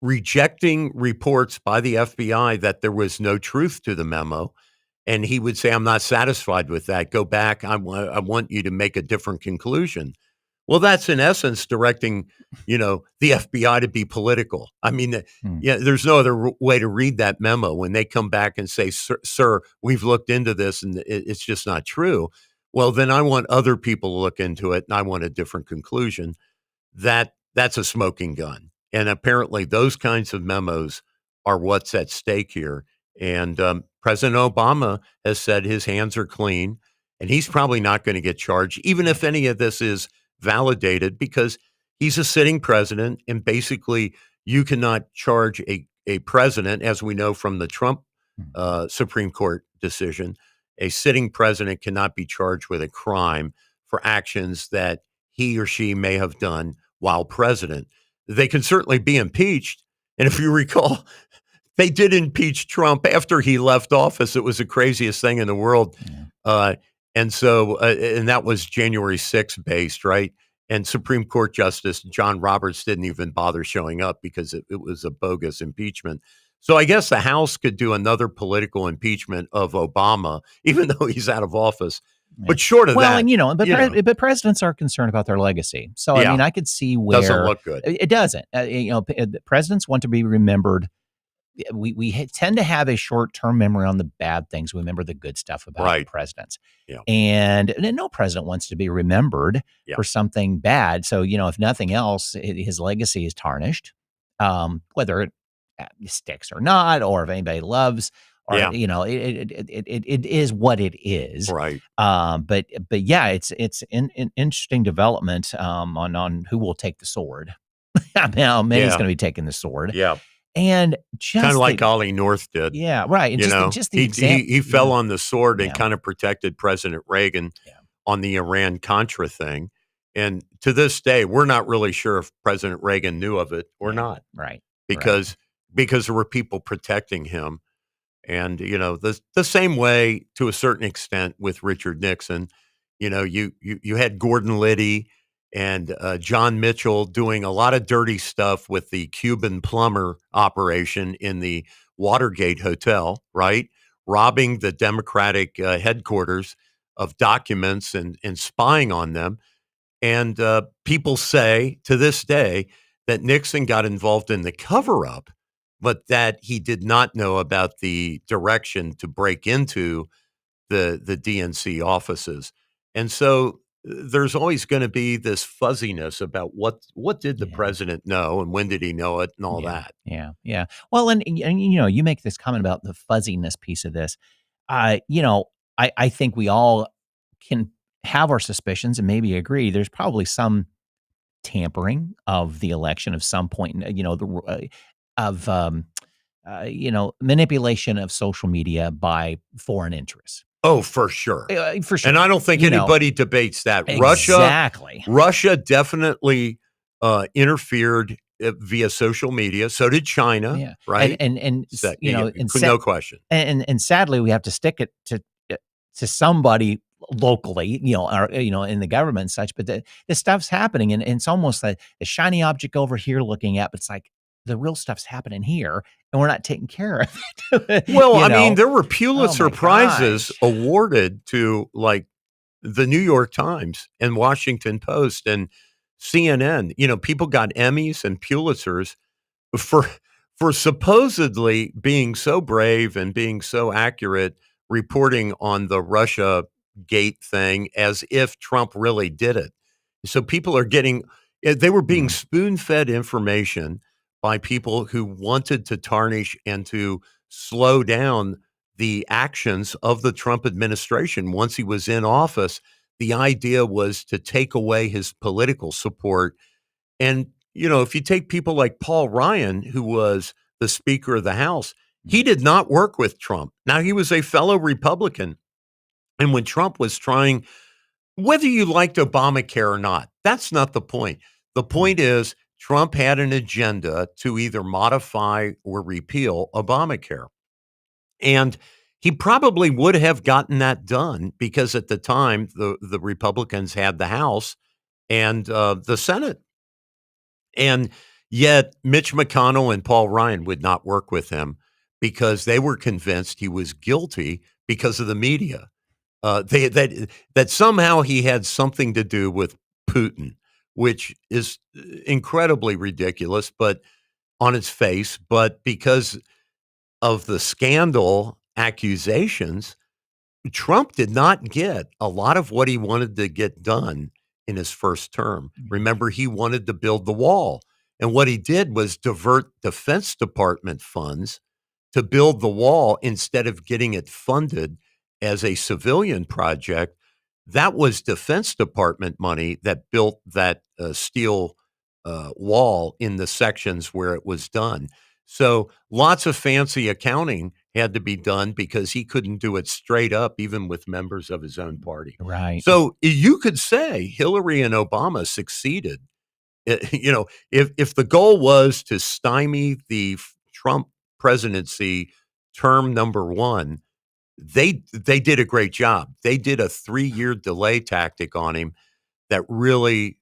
rejecting reports by the FBI that there was no truth to the memo. And he would say, I'm not satisfied with that. Go back. I want you to make a different conclusion. Well, that's in essence directing, the FBI to be political. I mean, there's no other way to read that memo when they come back and say, sir, we've looked into this and it's just not true. Well, then I want other people to look into it and I want a different conclusion. That's a smoking gun. And apparently those kinds of memos are what's at stake here. And President Obama has said his hands are clean and he's probably not going to get charged, even if any of this is validated, because he's a sitting president. And basically you cannot charge a president, as we know from the Trump Supreme Court decision. A sitting president cannot be charged with a crime for actions that he or she may have done while president. They can certainly be impeached. And if you recall, they did impeach Trump after he left office. It was the craziest thing in the world. Yeah. And that was January 6th based, right? And Supreme Court Justice John Roberts didn't even bother showing up because it was a bogus impeachment. So I guess the House could do another political impeachment of Obama, even though he's out of office. Yeah. But short of that, and but presidents are concerned about their legacy. So I mean, I could see where doesn't look good. It doesn't. Presidents want to be remembered. We tend to have a short-term memory on the bad things. We remember the good stuff about presidents. Yeah. And no president wants to be remembered for something bad. So, if nothing else, his legacy is tarnished, whether it sticks or not, or if anybody loves, or, it is what it is. Right. But yeah, it's an interesting development on who will take the sword. Now, May's going to be taking the sword. Yeah. And just kind of like Ollie North did. Yeah, right. And just the example. He fell on the sword and kind of protected President Reagan on the Iran-Contra thing. And to this day, we're not really sure if President Reagan knew of it or not. Right. Because there were people protecting him. And, the same way to a certain extent with Richard Nixon, you had Gordon Liddy and John Mitchell doing a lot of dirty stuff with the Cuban plumber operation in the Watergate Hotel, right? Robbing the Democratic headquarters of documents and spying on them. And people say to this day that Nixon got involved in the cover-up, but that he did not know about the direction to break into the DNC offices. And so there's always going to be this fuzziness about what did the president know and when did he know it and all that. Yeah. Yeah. Well, and you make this comment about the fuzziness piece of this. I think we all can have our suspicions and maybe agree. There's probably some tampering of the election of some point, manipulation of social media by foreign interests. Oh, for sure. For sure. And I don't think anybody debates that. Exactly. Russia definitely interfered via social media. So did China, right? And no question. And sadly, we have to stick it to somebody locally, in the government and such. But this stuff's happening, and it's almost like a shiny object over here looking at, but it's like the real stuff's happening here, and we're not taking care of it. Well, I mean, there were Pulitzer Prizes awarded to like the New York Times and Washington Post and CNN. People got Emmys and Pulitzers for supposedly being so brave and being so accurate reporting on the Russia Gate thing as if Trump really did it. So people are they were being spoon-fed information by people who wanted to tarnish and to slow down the actions of the Trump administration once he was in office. The idea was to take away his political support. And, if you take people like Paul Ryan, who was the Speaker of the House, he did not work with Trump. Now, he was a fellow Republican. And when Trump was trying, whether you liked Obamacare or not, that's not the point. The point is Trump had an agenda to either modify or repeal Obamacare. And he probably would have gotten that done because at the time, the Republicans had the House and the Senate. And yet Mitch McConnell and Paul Ryan would not work with him because they were convinced he was guilty because of the media. That somehow he had something to do with Putin, which is incredibly ridiculous, but on its face. But because of the scandal accusations, Trump did not get a lot of what he wanted to get done in his first term. Remember, he wanted to build the wall. And what he did was divert Defense Department funds to build the wall instead of getting it funded as a civilian project. That was Defense Department money that built that steel wall in the sections where it was done. So lots of fancy accounting had to be done because he couldn't do it straight up, even with members of his own party. Right. So you could say Hillary and Obama succeeded. If the goal was to stymie the Trump presidency term number one, they did a great job. They did a 3-year delay tactic on him that really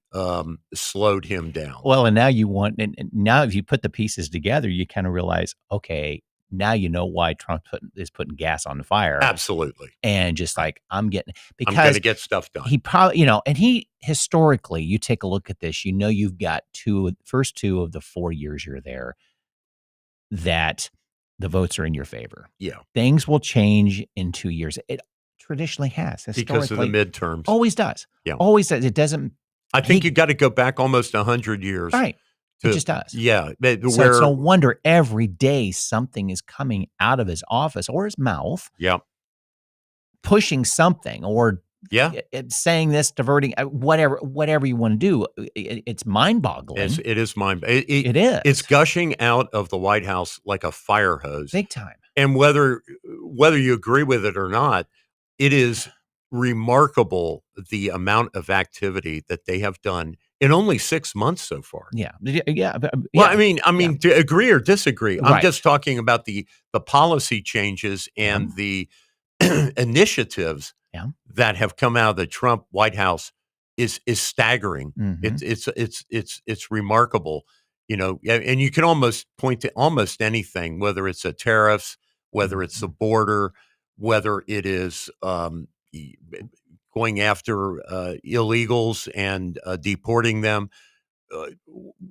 slowed him down. Well, and now and now if you put the pieces together, you kind of realize, okay, now you know why Trump is putting gas on the fire. Absolutely. And just like, I'm going to get stuff done. He probably, and he historically, you take a look at this, you've got first 2 of the 4 years you're there that the votes are in your favor. Yeah. Things will change in 2 years. It traditionally has. Because of the midterms. Always does. Yeah. Always does. It doesn't. I think you got to go back almost 100 years. Right. It just does. Yeah. So it's no wonder every day something is coming out of his office or his mouth. Yeah. Pushing something or saying this, diverting, whatever you want to do. It's mind-boggling. It is it is. It's gushing out of the White House like a fire hose. Big time. And whether you agree with it or not, it is remarkable the amount of activity that they have done in only 6 months so far. Yeah. Well, I mean, to agree or disagree, I'm Right. just talking about the policy changes and the initiatives that have come out of the Trump White House is staggering. It's remarkable, and you can almost point to almost anything, whether it's a tariffs, whether it's the border, whether it is going after illegals and deporting them,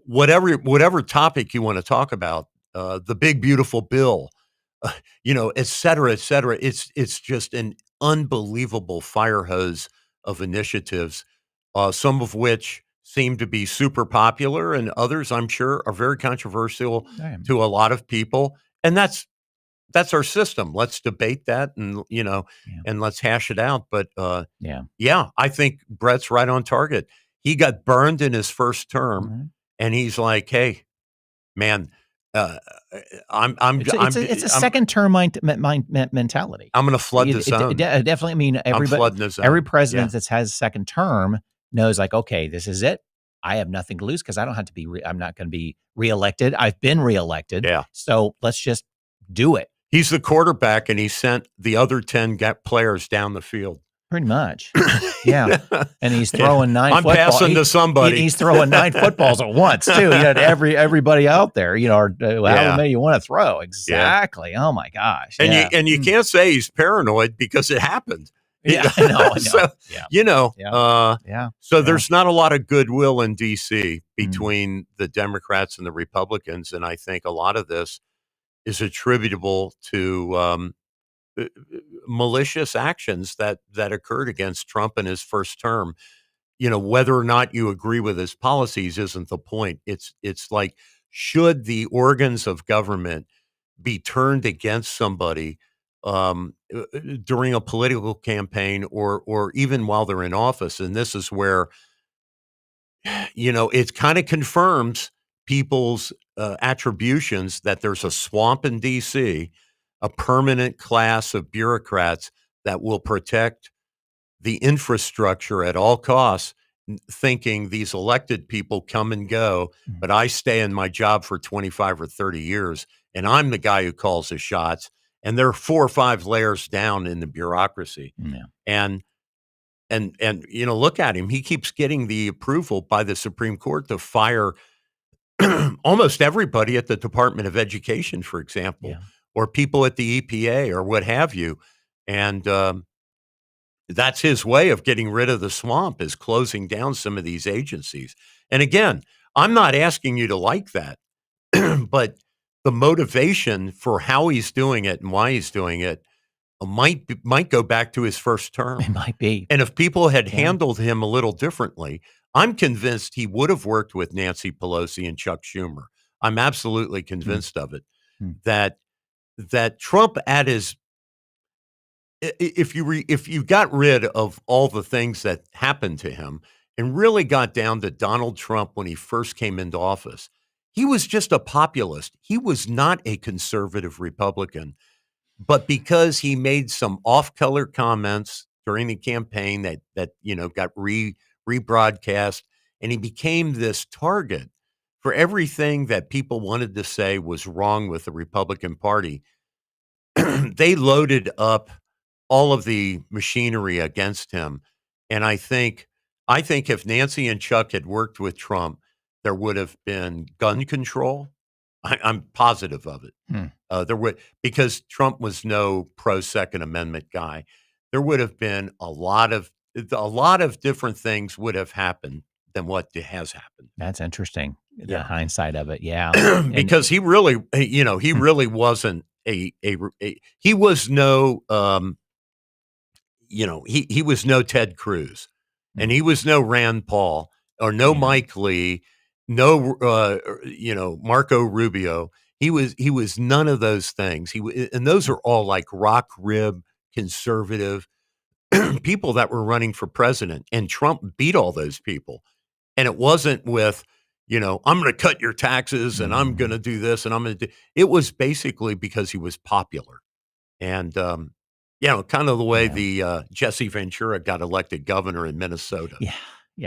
whatever topic you want to talk about, the big beautiful bill, et cetera, et cetera. It's just an unbelievable fire hose of initiatives, some of which seem to be super popular, and others, I'm sure, are very controversial to a lot of people. And that's our system. Let's debate that and, and let's hash it out. But I think Brett's right on target. He got burned in his first term and he's like, hey, man, it's a second term mentality. I'm going to flood the zone. Definitely. I mean, every president that has a second term knows like, okay, this is it. I have nothing to lose because I don't have to be, I'm not going to be reelected. I've been reelected. Yeah. So let's just do it. He's the quarterback, and he sent the other 10 players down the field. Pretty much. Yeah. And he's throwing 9 footballs. I'm passing to somebody. He's throwing 9 footballs at once, too. Everybody out there, or however many you want to throw. Exactly. Yeah. Oh, my gosh. And you can't say he's paranoid because it happened. Yeah, I know. So there's not a lot of goodwill in D.C. between the Democrats and the Republicans, and I think a lot of this is attributable to malicious actions that occurred against Trump in his first term. Whether or not you agree with his policies isn't the point. It's like, should the organs of government be turned against somebody during a political campaign or even while they're in office. And this is where, it kind of confirms people's attributions that there's a swamp in DC, a permanent class of bureaucrats that will protect the infrastructure at all costs, thinking these elected people come and go, but I stay in my job for 25 or 30 years, and I'm the guy who calls the shots. And they're 4 or 5 layers down in the bureaucracy. Yeah. And look at him. He keeps getting the approval by the Supreme Court to fire almost everybody at the Department of Education, for example, or people at the EPA or what have you. And that's his way of getting rid of the swamp, is closing down some of these agencies. And again, I'm not asking you to like that, but the motivation for how he's doing it and why he's doing it might go back to his first term. It might be. And if people had handled him a little differently, I'm convinced he would have worked with Nancy Pelosi and Chuck Schumer. I'm absolutely convinced of it. That Trump at his, if you got rid of all the things that happened to him and really got down to Donald Trump when he first came into office, he was just a populist. He was not a conservative Republican. But because he made some off-color comments during the campaign that got rebroadcast, and he became this target for everything that people wanted to say was wrong with the Republican Party, they loaded up all of the machinery against him. And I think if Nancy and Chuck had worked with Trump, there would have been gun control. I'm positive of it. There would, because Trump was no pro-Second Amendment guy. There would have been a lot of different things would have happened than what has happened. That's interesting. The hindsight of it, because he really wasn't he was no he was no Ted Cruz, and he was no Rand Paul or no Mike Lee. No, Marco Rubio. He was none of those things. And those are all like rock rib conservative people that were running for president. And Trump beat all those people. And it wasn't with, I'm going to cut your taxes and I'm going to do this and I'm going to do. It was basically because he was popular. And kind of the way the Jesse Ventura got elected governor in Minnesota.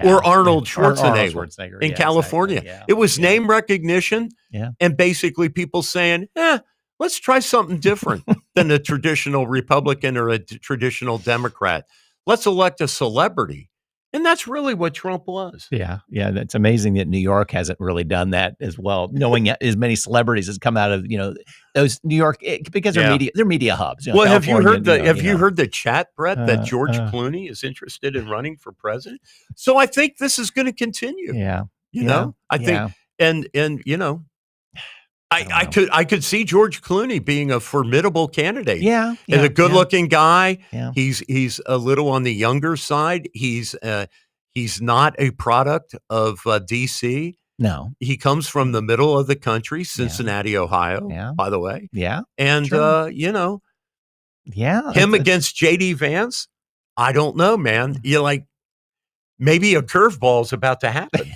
Or Arnold Schwarzenegger in California. Exactly. It was name recognition and basically people saying, let's try something different than a traditional Republican or a traditional Democrat. Let's elect a celebrity. And that's really what Trump was. Yeah. That's amazing that New York hasn't really done that as well, knowing as many celebrities has come out of, those New York, because they're media hubs. Well, have you heard the chat, Brett, that George Clooney is interested in running for president? So I think this is going to continue. I think, I could see George Clooney being a formidable candidate. And a good-looking guy. He's a little on the younger side. He's not a product of DC. No, he comes from the middle of the country, Cincinnati, Ohio. By the way. And him against J.D. Vance. I don't know, man. Maybe a curveball is about to happen.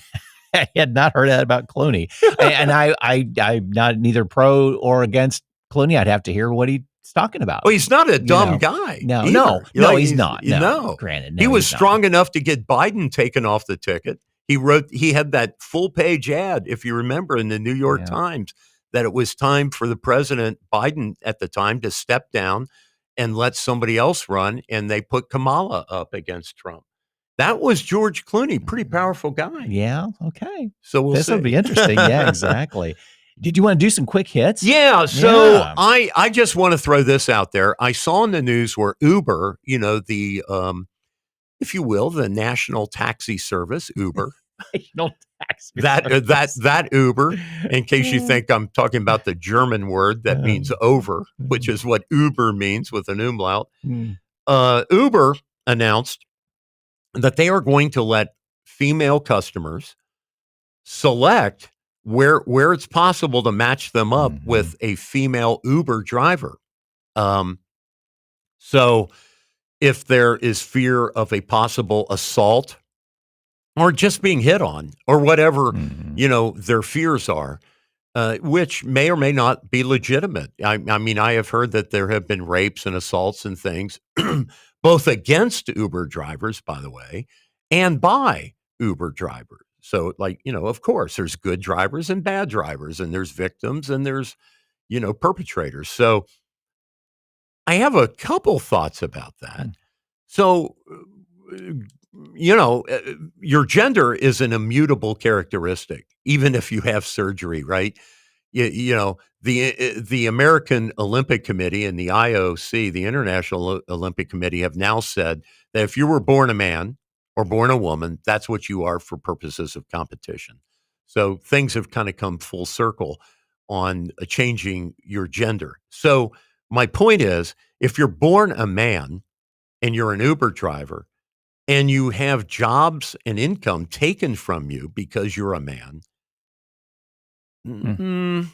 I had not heard that about Clooney, and I'm not neither pro or against Clooney. I'd have to hear what he's talking about. Well, he's not a dumb guy. No, he's not. No, granted, he was strong enough to get Biden taken off the ticket. He had that full-page ad, if you remember, in the New York Times, that it was time for the president, Biden at the time, to step down and let somebody else run, and they put Kamala up against Trump. That was George Clooney, pretty powerful guy. Yeah, okay. So this will be interesting. Yeah, exactly. Did you want to do some quick hits? Yeah, so I just want to throw this out there. I saw in the news where Uber, the if you will, the national taxi service, Uber. That Uber, in case you think I'm talking about the German word that means over, which is what Uber means with an umlaut. Uber announced that they are going to let female customers select where it's possible to match them up with a female Uber driver. So if there is fear of a possible assault or just being hit on or whatever, their fears are, which may or may not be legitimate. I mean, I have heard that there have been rapes and assaults and things, both against Uber drivers, by the way, and by Uber drivers. So, of course, there's good drivers and bad drivers, and there's victims and there's, perpetrators. So I have a couple thoughts about that. So, your gender is an immutable characteristic, even if you have surgery, right? The American Olympic Committee and the IOC, the International Olympic Committee, have now said that if you were born a man or born a woman, that's what you are for purposes of competition. So things have kind of come full circle on changing your gender. So my point is, if you're born a man and you're an Uber driver and you have jobs and income taken from you because you're a man,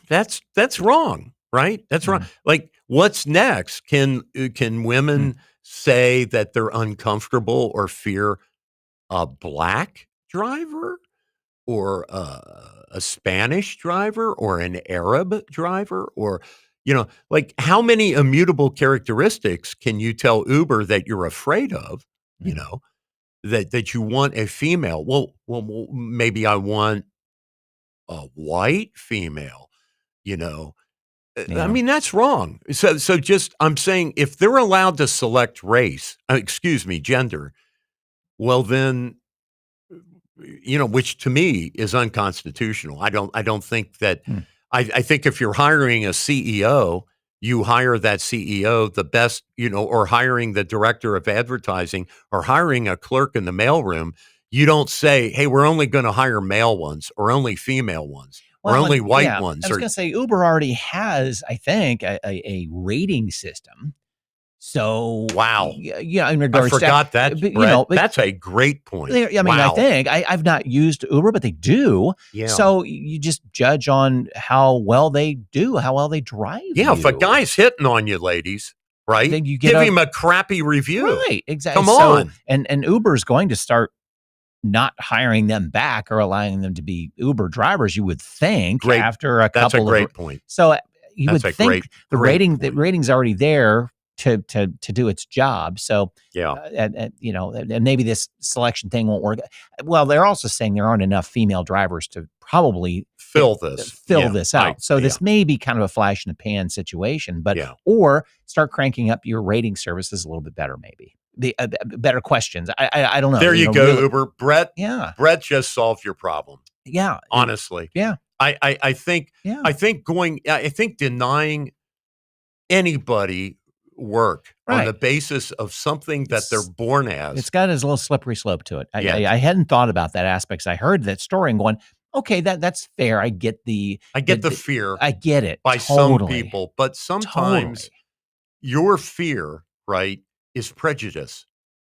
that's wrong, right? That's wrong. Like, what's next? Can women say that they're uncomfortable or fear a black driver or a Spanish driver or an Arab driver? Or, how many immutable characteristics can you tell Uber that you're afraid of, that you want a female? Well, maybe I want a white female, I mean, that's wrong. So just, I'm saying, if they're allowed to select gender, well then, which to me is unconstitutional. I don't think that, I think if you're hiring a CEO, you hire that CEO the best, or hiring the director of advertising or hiring a clerk in the mailroom. You don't say, hey, we're only going to hire male ones or only female ones or only white ones. I was going to say, Uber already has, I think, a rating system. So, wow. Yeah, in regards I forgot that. But, that's a great point. I think I've not used Uber, but they do. Yeah. So you just judge on how well they do, how well they drive. Yeah. If a guy's hitting on you, ladies, right? Then you give him a crappy review. Right. Exactly. Come on. And Uber's going to start not hiring them back or allowing them to be Uber drivers, you would think, after a couple of... That's a great point. So you would think the rating's already there to do its job. So, and maybe this selection thing won't work. Well, they're also saying there aren't enough female drivers to probably fill this out. So this may be kind of a flash in the pan situation, or start cranking up your rating services a little bit better, maybe. The better questions. I don't know. There you go, really, Uber. Brett. Yeah. Brett just solved your problem. Yeah. Honestly. Yeah. I think denying anybody work on the basis of something that they're born as. It's got a little slippery slope to it. I hadn't thought about that aspect. I heard that story and going, okay, that's fair. I get the fear. I get it by some people, but sometimes your fear, right, is prejudice.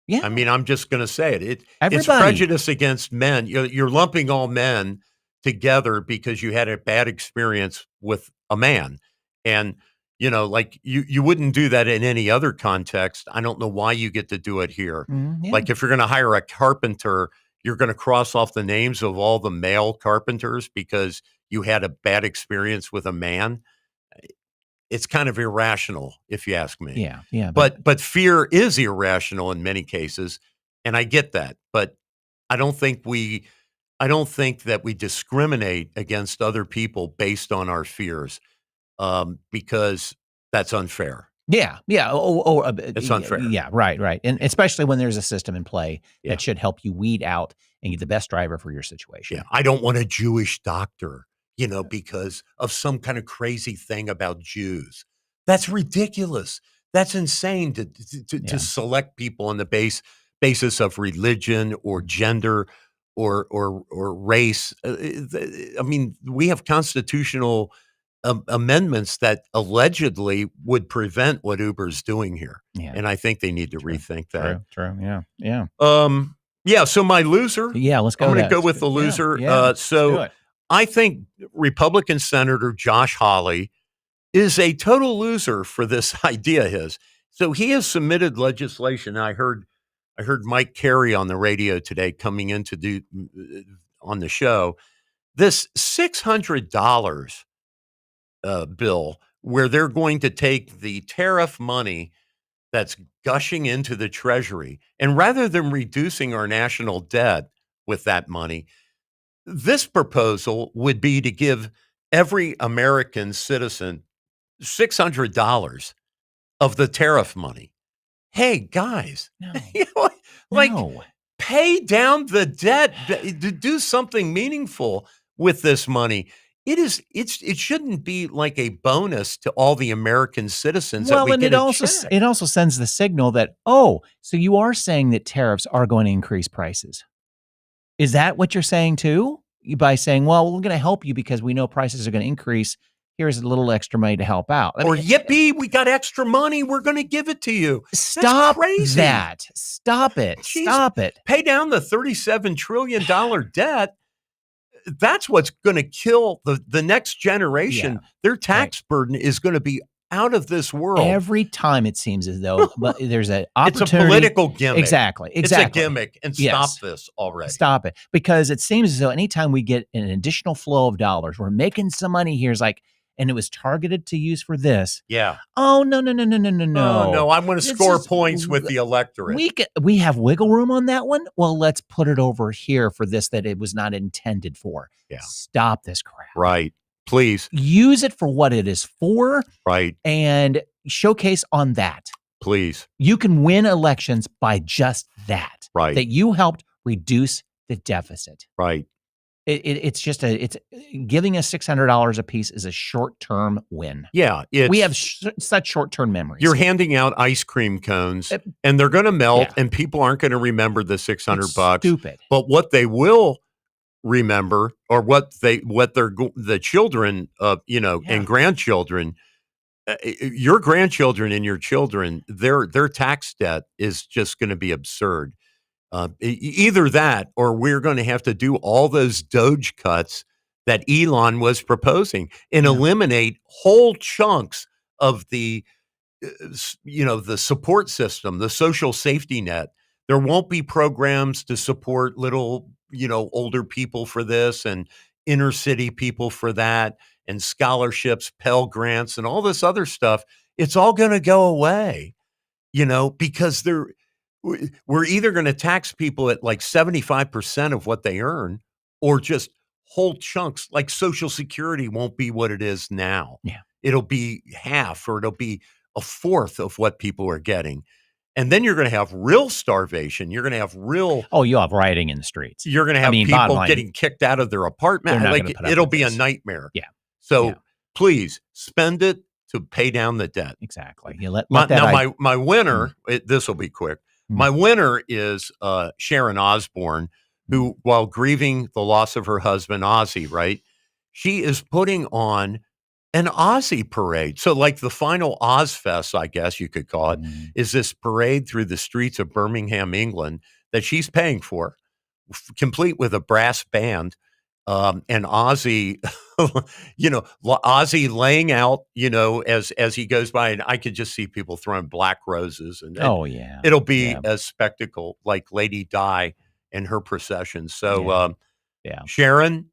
Yeah. I mean, I'm just going to say it. It's prejudice against men. You're lumping all men together because you had a bad experience with a man. And, you wouldn't do that in any other context. I don't know why you get to do it here. Like, if you're going to hire a carpenter, you're going to cross off the names of all the male carpenters because you had a bad experience with a man. It's kind of irrational, if you ask me. Yeah. But fear is irrational in many cases, and I get that. But I don't think that we discriminate against other people based on our fears, because that's unfair. Yeah. It's unfair. Yeah, right. And especially when there's a system in play that should help you weed out and get the best driver for your situation. Yeah, I don't want a Jewish doctor, because of some kind of crazy thing about Jews. That's ridiculous. That's insane to select people on the basis of religion or gender or race. I mean, we have constitutional amendments that allegedly would prevent what Uber's doing here. Yeah. And I think they need to rethink that. True. Yeah. So my loser. Yeah, let's go. I'm going to go with the loser. So I think Republican Senator Josh Hawley is a total loser for this idea of his. So he has submitted legislation. I heard Mike Carey on the radio today coming in to do on the show this $600 bill where they're going to take the tariff money that's gushing into the Treasury, and rather than reducing our national debt with that money, this proposal would be to give every American citizen $600 of the tariff money. Hey, guys, No. you know, like No. pay down the debt, to do something meaningful with this money. It shouldn't be like a bonus to all the American citizens that Well, we and get it a also check. it also sends the signal that, oh, so you are saying that tariffs are going to increase prices. Is that what you're saying too? By saying, well, we're going to help you because we know prices are going to increase. Here's a little extra money to help out. Or yippee, we got extra money. We're going to give it to you. Stop crazy. that. Stop it. Jeez. Stop it. Pay down the $37 trillion debt. That's what's going to kill the next generation. Yeah. Their tax burden is going to be out of this world. Every time it seems as though but there's an opportunity. It's a political gimmick. Exactly. It's a gimmick. And stop this already. Stop it. Because it seems as though anytime we get an additional flow of dollars, we're making some money here. It's like, and it was targeted to use for this. Yeah. Oh, no. Oh, no, I'm going to score points with the electorate. We have wiggle room on that one. Well, let's put it over here for this that it was not intended for. Yeah. Stop this crap. Right. Please. Use it for what it is for. Right. And showcase on that. Please. You can win elections by just that. Right. That you helped reduce the deficit. Right. It's just it's giving us $600 a piece is a short-term win. Yeah. We have such short-term memories. You're handing out ice cream cones and they're going to melt and people aren't going to remember the $600. Stupid. But what they will remember, or the children and grandchildren, your grandchildren and your children, their tax debt is just going to be absurd. Either that, or we're going to have to do all those Doge cuts that Elon was proposing and eliminate whole chunks of the support system, the social safety net. There won't be programs to support little, older people for this and inner city people for that, and scholarships, Pell Grants, and all this other stuff. It's all going to go away, because we're either going to tax people at like 75% of what they earn, or just whole chunks. Like Social Security won't be what it is now. Yeah. It'll be half, or it'll be a fourth of what people are getting. And then you're going to have real starvation. You're going to have real. Oh, you'll have rioting in the streets. You're going to have people getting kicked out of their apartment. Like, it'll be a nightmare. Yeah. So please spend it to pay down the debt. Exactly. You let my winner, this will be quick. My winner is Sharon Osbourne, who, while grieving the loss of her husband, Ozzy, right? She is putting on an Ozzy parade. So like the final Ozfest, I guess you could call it, is this parade through the streets of Birmingham, England, that she's paying for, complete with a brass band. And Ozzy, Ozzy laying out, as he goes by, and I could just see people throwing black roses, and it'll be a spectacle like Lady Di and her procession. So, Sharon,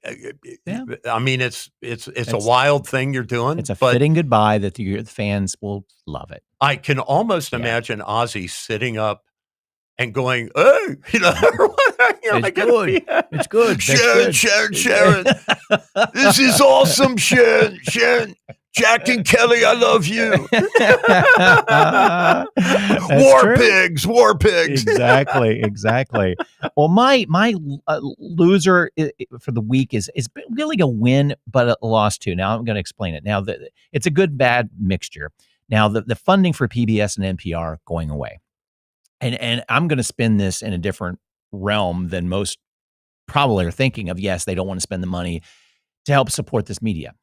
I mean, it's a wild thing you're doing. It's a fitting goodbye that the fans will love it. I can almost imagine Ozzy sitting up and going, "Hey, it's good. Sharon. This is awesome, Sharon. Jack and Kelly, I love you." War pigs. Exactly. Well, my loser for the week is really a win, but a loss too. Now I'm going to explain it. Now it's a good bad mixture. Now the funding for PBS and NPR going away. And I'm going to spin this in a different realm than most probably are thinking of. Yes, they don't want to spend the money to help support this media.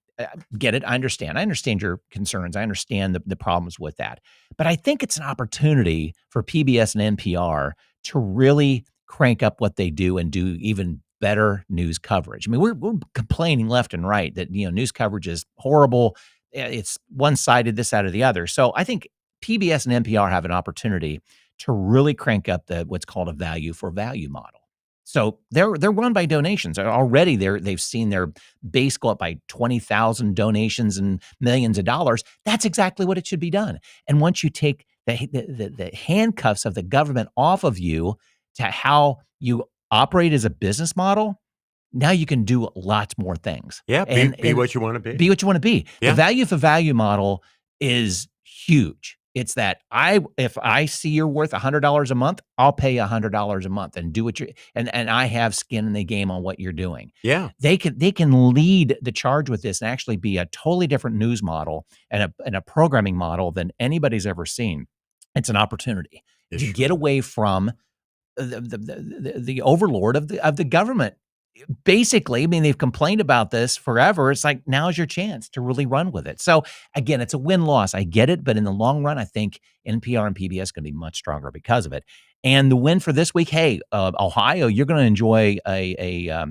Get it. I understand your concerns. I understand the problems with that. But I think it's an opportunity for PBS and NPR to really crank up what they do and do even better news coverage. I mean, we're complaining left and right that, news coverage is horrible. it's one-sided, this side or the other. So I think PBS and NPR have an opportunity to really crank up what's called a value for value model. So they're run by donations. Already they've seen their base go up by 20,000 donations and millions of dollars. That's exactly what it should be done. And once you take the handcuffs of the government off of you to how you operate as a business model, now you can do lots more things. Yeah, be what you want to be. Be what you want to be. Yeah. The value for value model is huge. It's that if I see you're worth $100 a month, I'll pay $100 a month and do what you're and I have skin in the game on what you're doing. Yeah. They can lead the charge with this and actually be a totally different news model and a programming model than anybody's ever seen. It's an opportunity to get away from the overlord of the government. Basically, I mean, they've complained about this forever. It's like, now's your chance to really run with it. So again, it's a win-loss. I get it. But in the long run, I think NPR and PBS going to be much stronger because of it. And the win for this week, hey, Ohio, you're going to enjoy a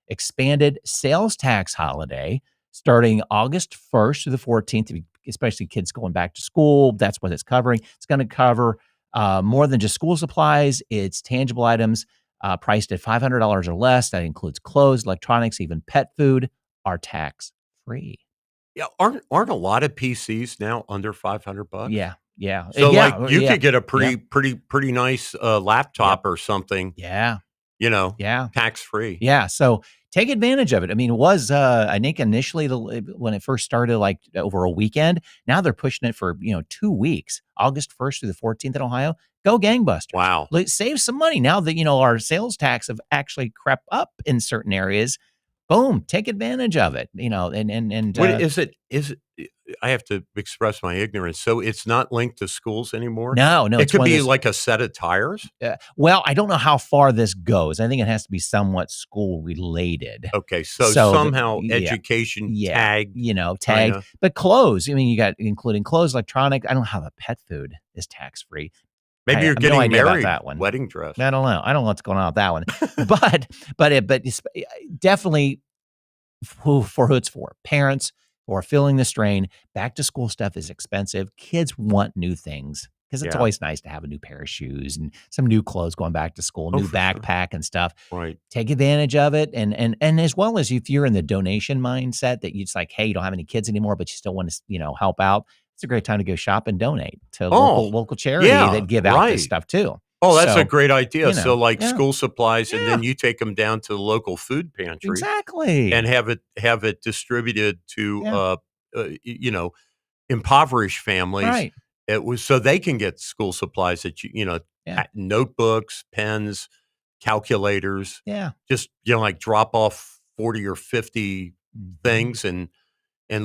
expanded sales tax holiday starting August 1st to the 14th, especially kids going back to school. That's what it's covering. It's going to cover more than just school supplies. It's tangible items priced at $500 or less. That includes clothes, electronics, even pet food, are tax free. Yeah, aren't a lot of PCs now under $500? Yeah. So yeah, like you could get a yeah. pretty nice laptop or something. Yeah. Tax free. Yeah. So take advantage of it. I mean, it was I think initially when it first started, like over a weekend. Now they're pushing it for 2 weeks, August 1st through the 14th in Ohio. Go gangbusters! Wow, save some money now that our sales tax have actually crept up in certain areas. Boom, take advantage of it. And what is it? I have to express my ignorance. So it's not linked to schools anymore? No, it could be like a set of tires. Well, I don't know how far this goes. I think it has to be somewhat school related. Okay, so somehow education tag, tag, but clothes. I mean, you got including clothes, electronic. I don't know how the pet food is tax free. Maybe you're getting married. That one wedding dress. I don't know. I don't know what's going on with that one. but it's definitely for who it's for. Parents who are feeling the strain. Back to school stuff is expensive. Kids want new things because it's always nice to have a new pair of shoes and some new clothes going back to school, new backpack and stuff. Right. Take advantage of it. And as well as if you're in the donation mindset that it's like, hey, you don't have any kids anymore, but you still want to, help out. It's a great time to go shop and donate to local charity that give out this stuff too. Oh, that's a great idea. So like school supplies, and then you take them down to the local food pantry. Exactly. And have it distributed to, impoverished families. Right. It was so they can get school supplies that, notebooks, pens, calculators. Yeah. Just, like drop off 40 or 50 things and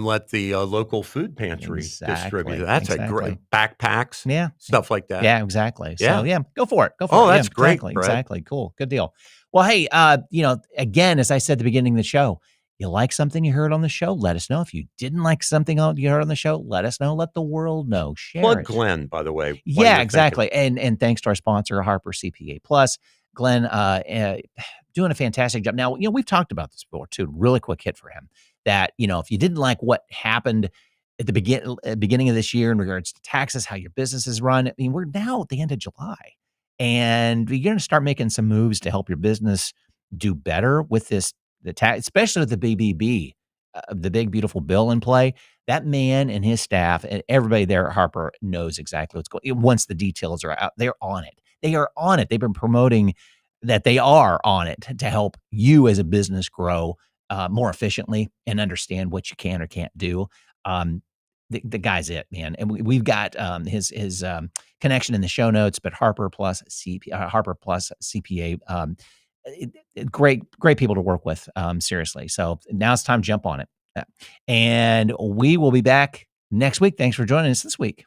let the local food pantry distribute it. That's a great backpacks, stuff like that. Yeah, exactly. So go for it. Go for it. Oh, that's great. Exactly. Cool. Good deal. Well, hey, again, as I said at the beginning of the show, you like something you heard on the show, let us know. If you didn't like something you heard on the show, let us know. Let the world know. Share Plug it. Glenn, by the way. Yeah, exactly. And thanks to our sponsor, Harper CPA Plus. Glenn doing a fantastic job. Now, we've talked about this before too. Really quick hit for him. That, if you didn't like what happened at the beginning of this year in regards to taxes, how your business is run, I mean, we're now at the end of July. And you're going to start making some moves to help your business do better with the tax, especially with the BBB, the big, beautiful bill in play. That man and his staff and everybody there at Harper knows exactly what's going on. Once the details are out, they're on it. They are on it. They've been promoting that they are on it to help you as a business grow more efficiently and understand what you can or can't do. The guy's it, man. And we've got his connection in the show notes, but Harper Plus CPA, great people to work with. Seriously. So now it's time to jump on it. And we will be back next week. Thanks for joining us this week.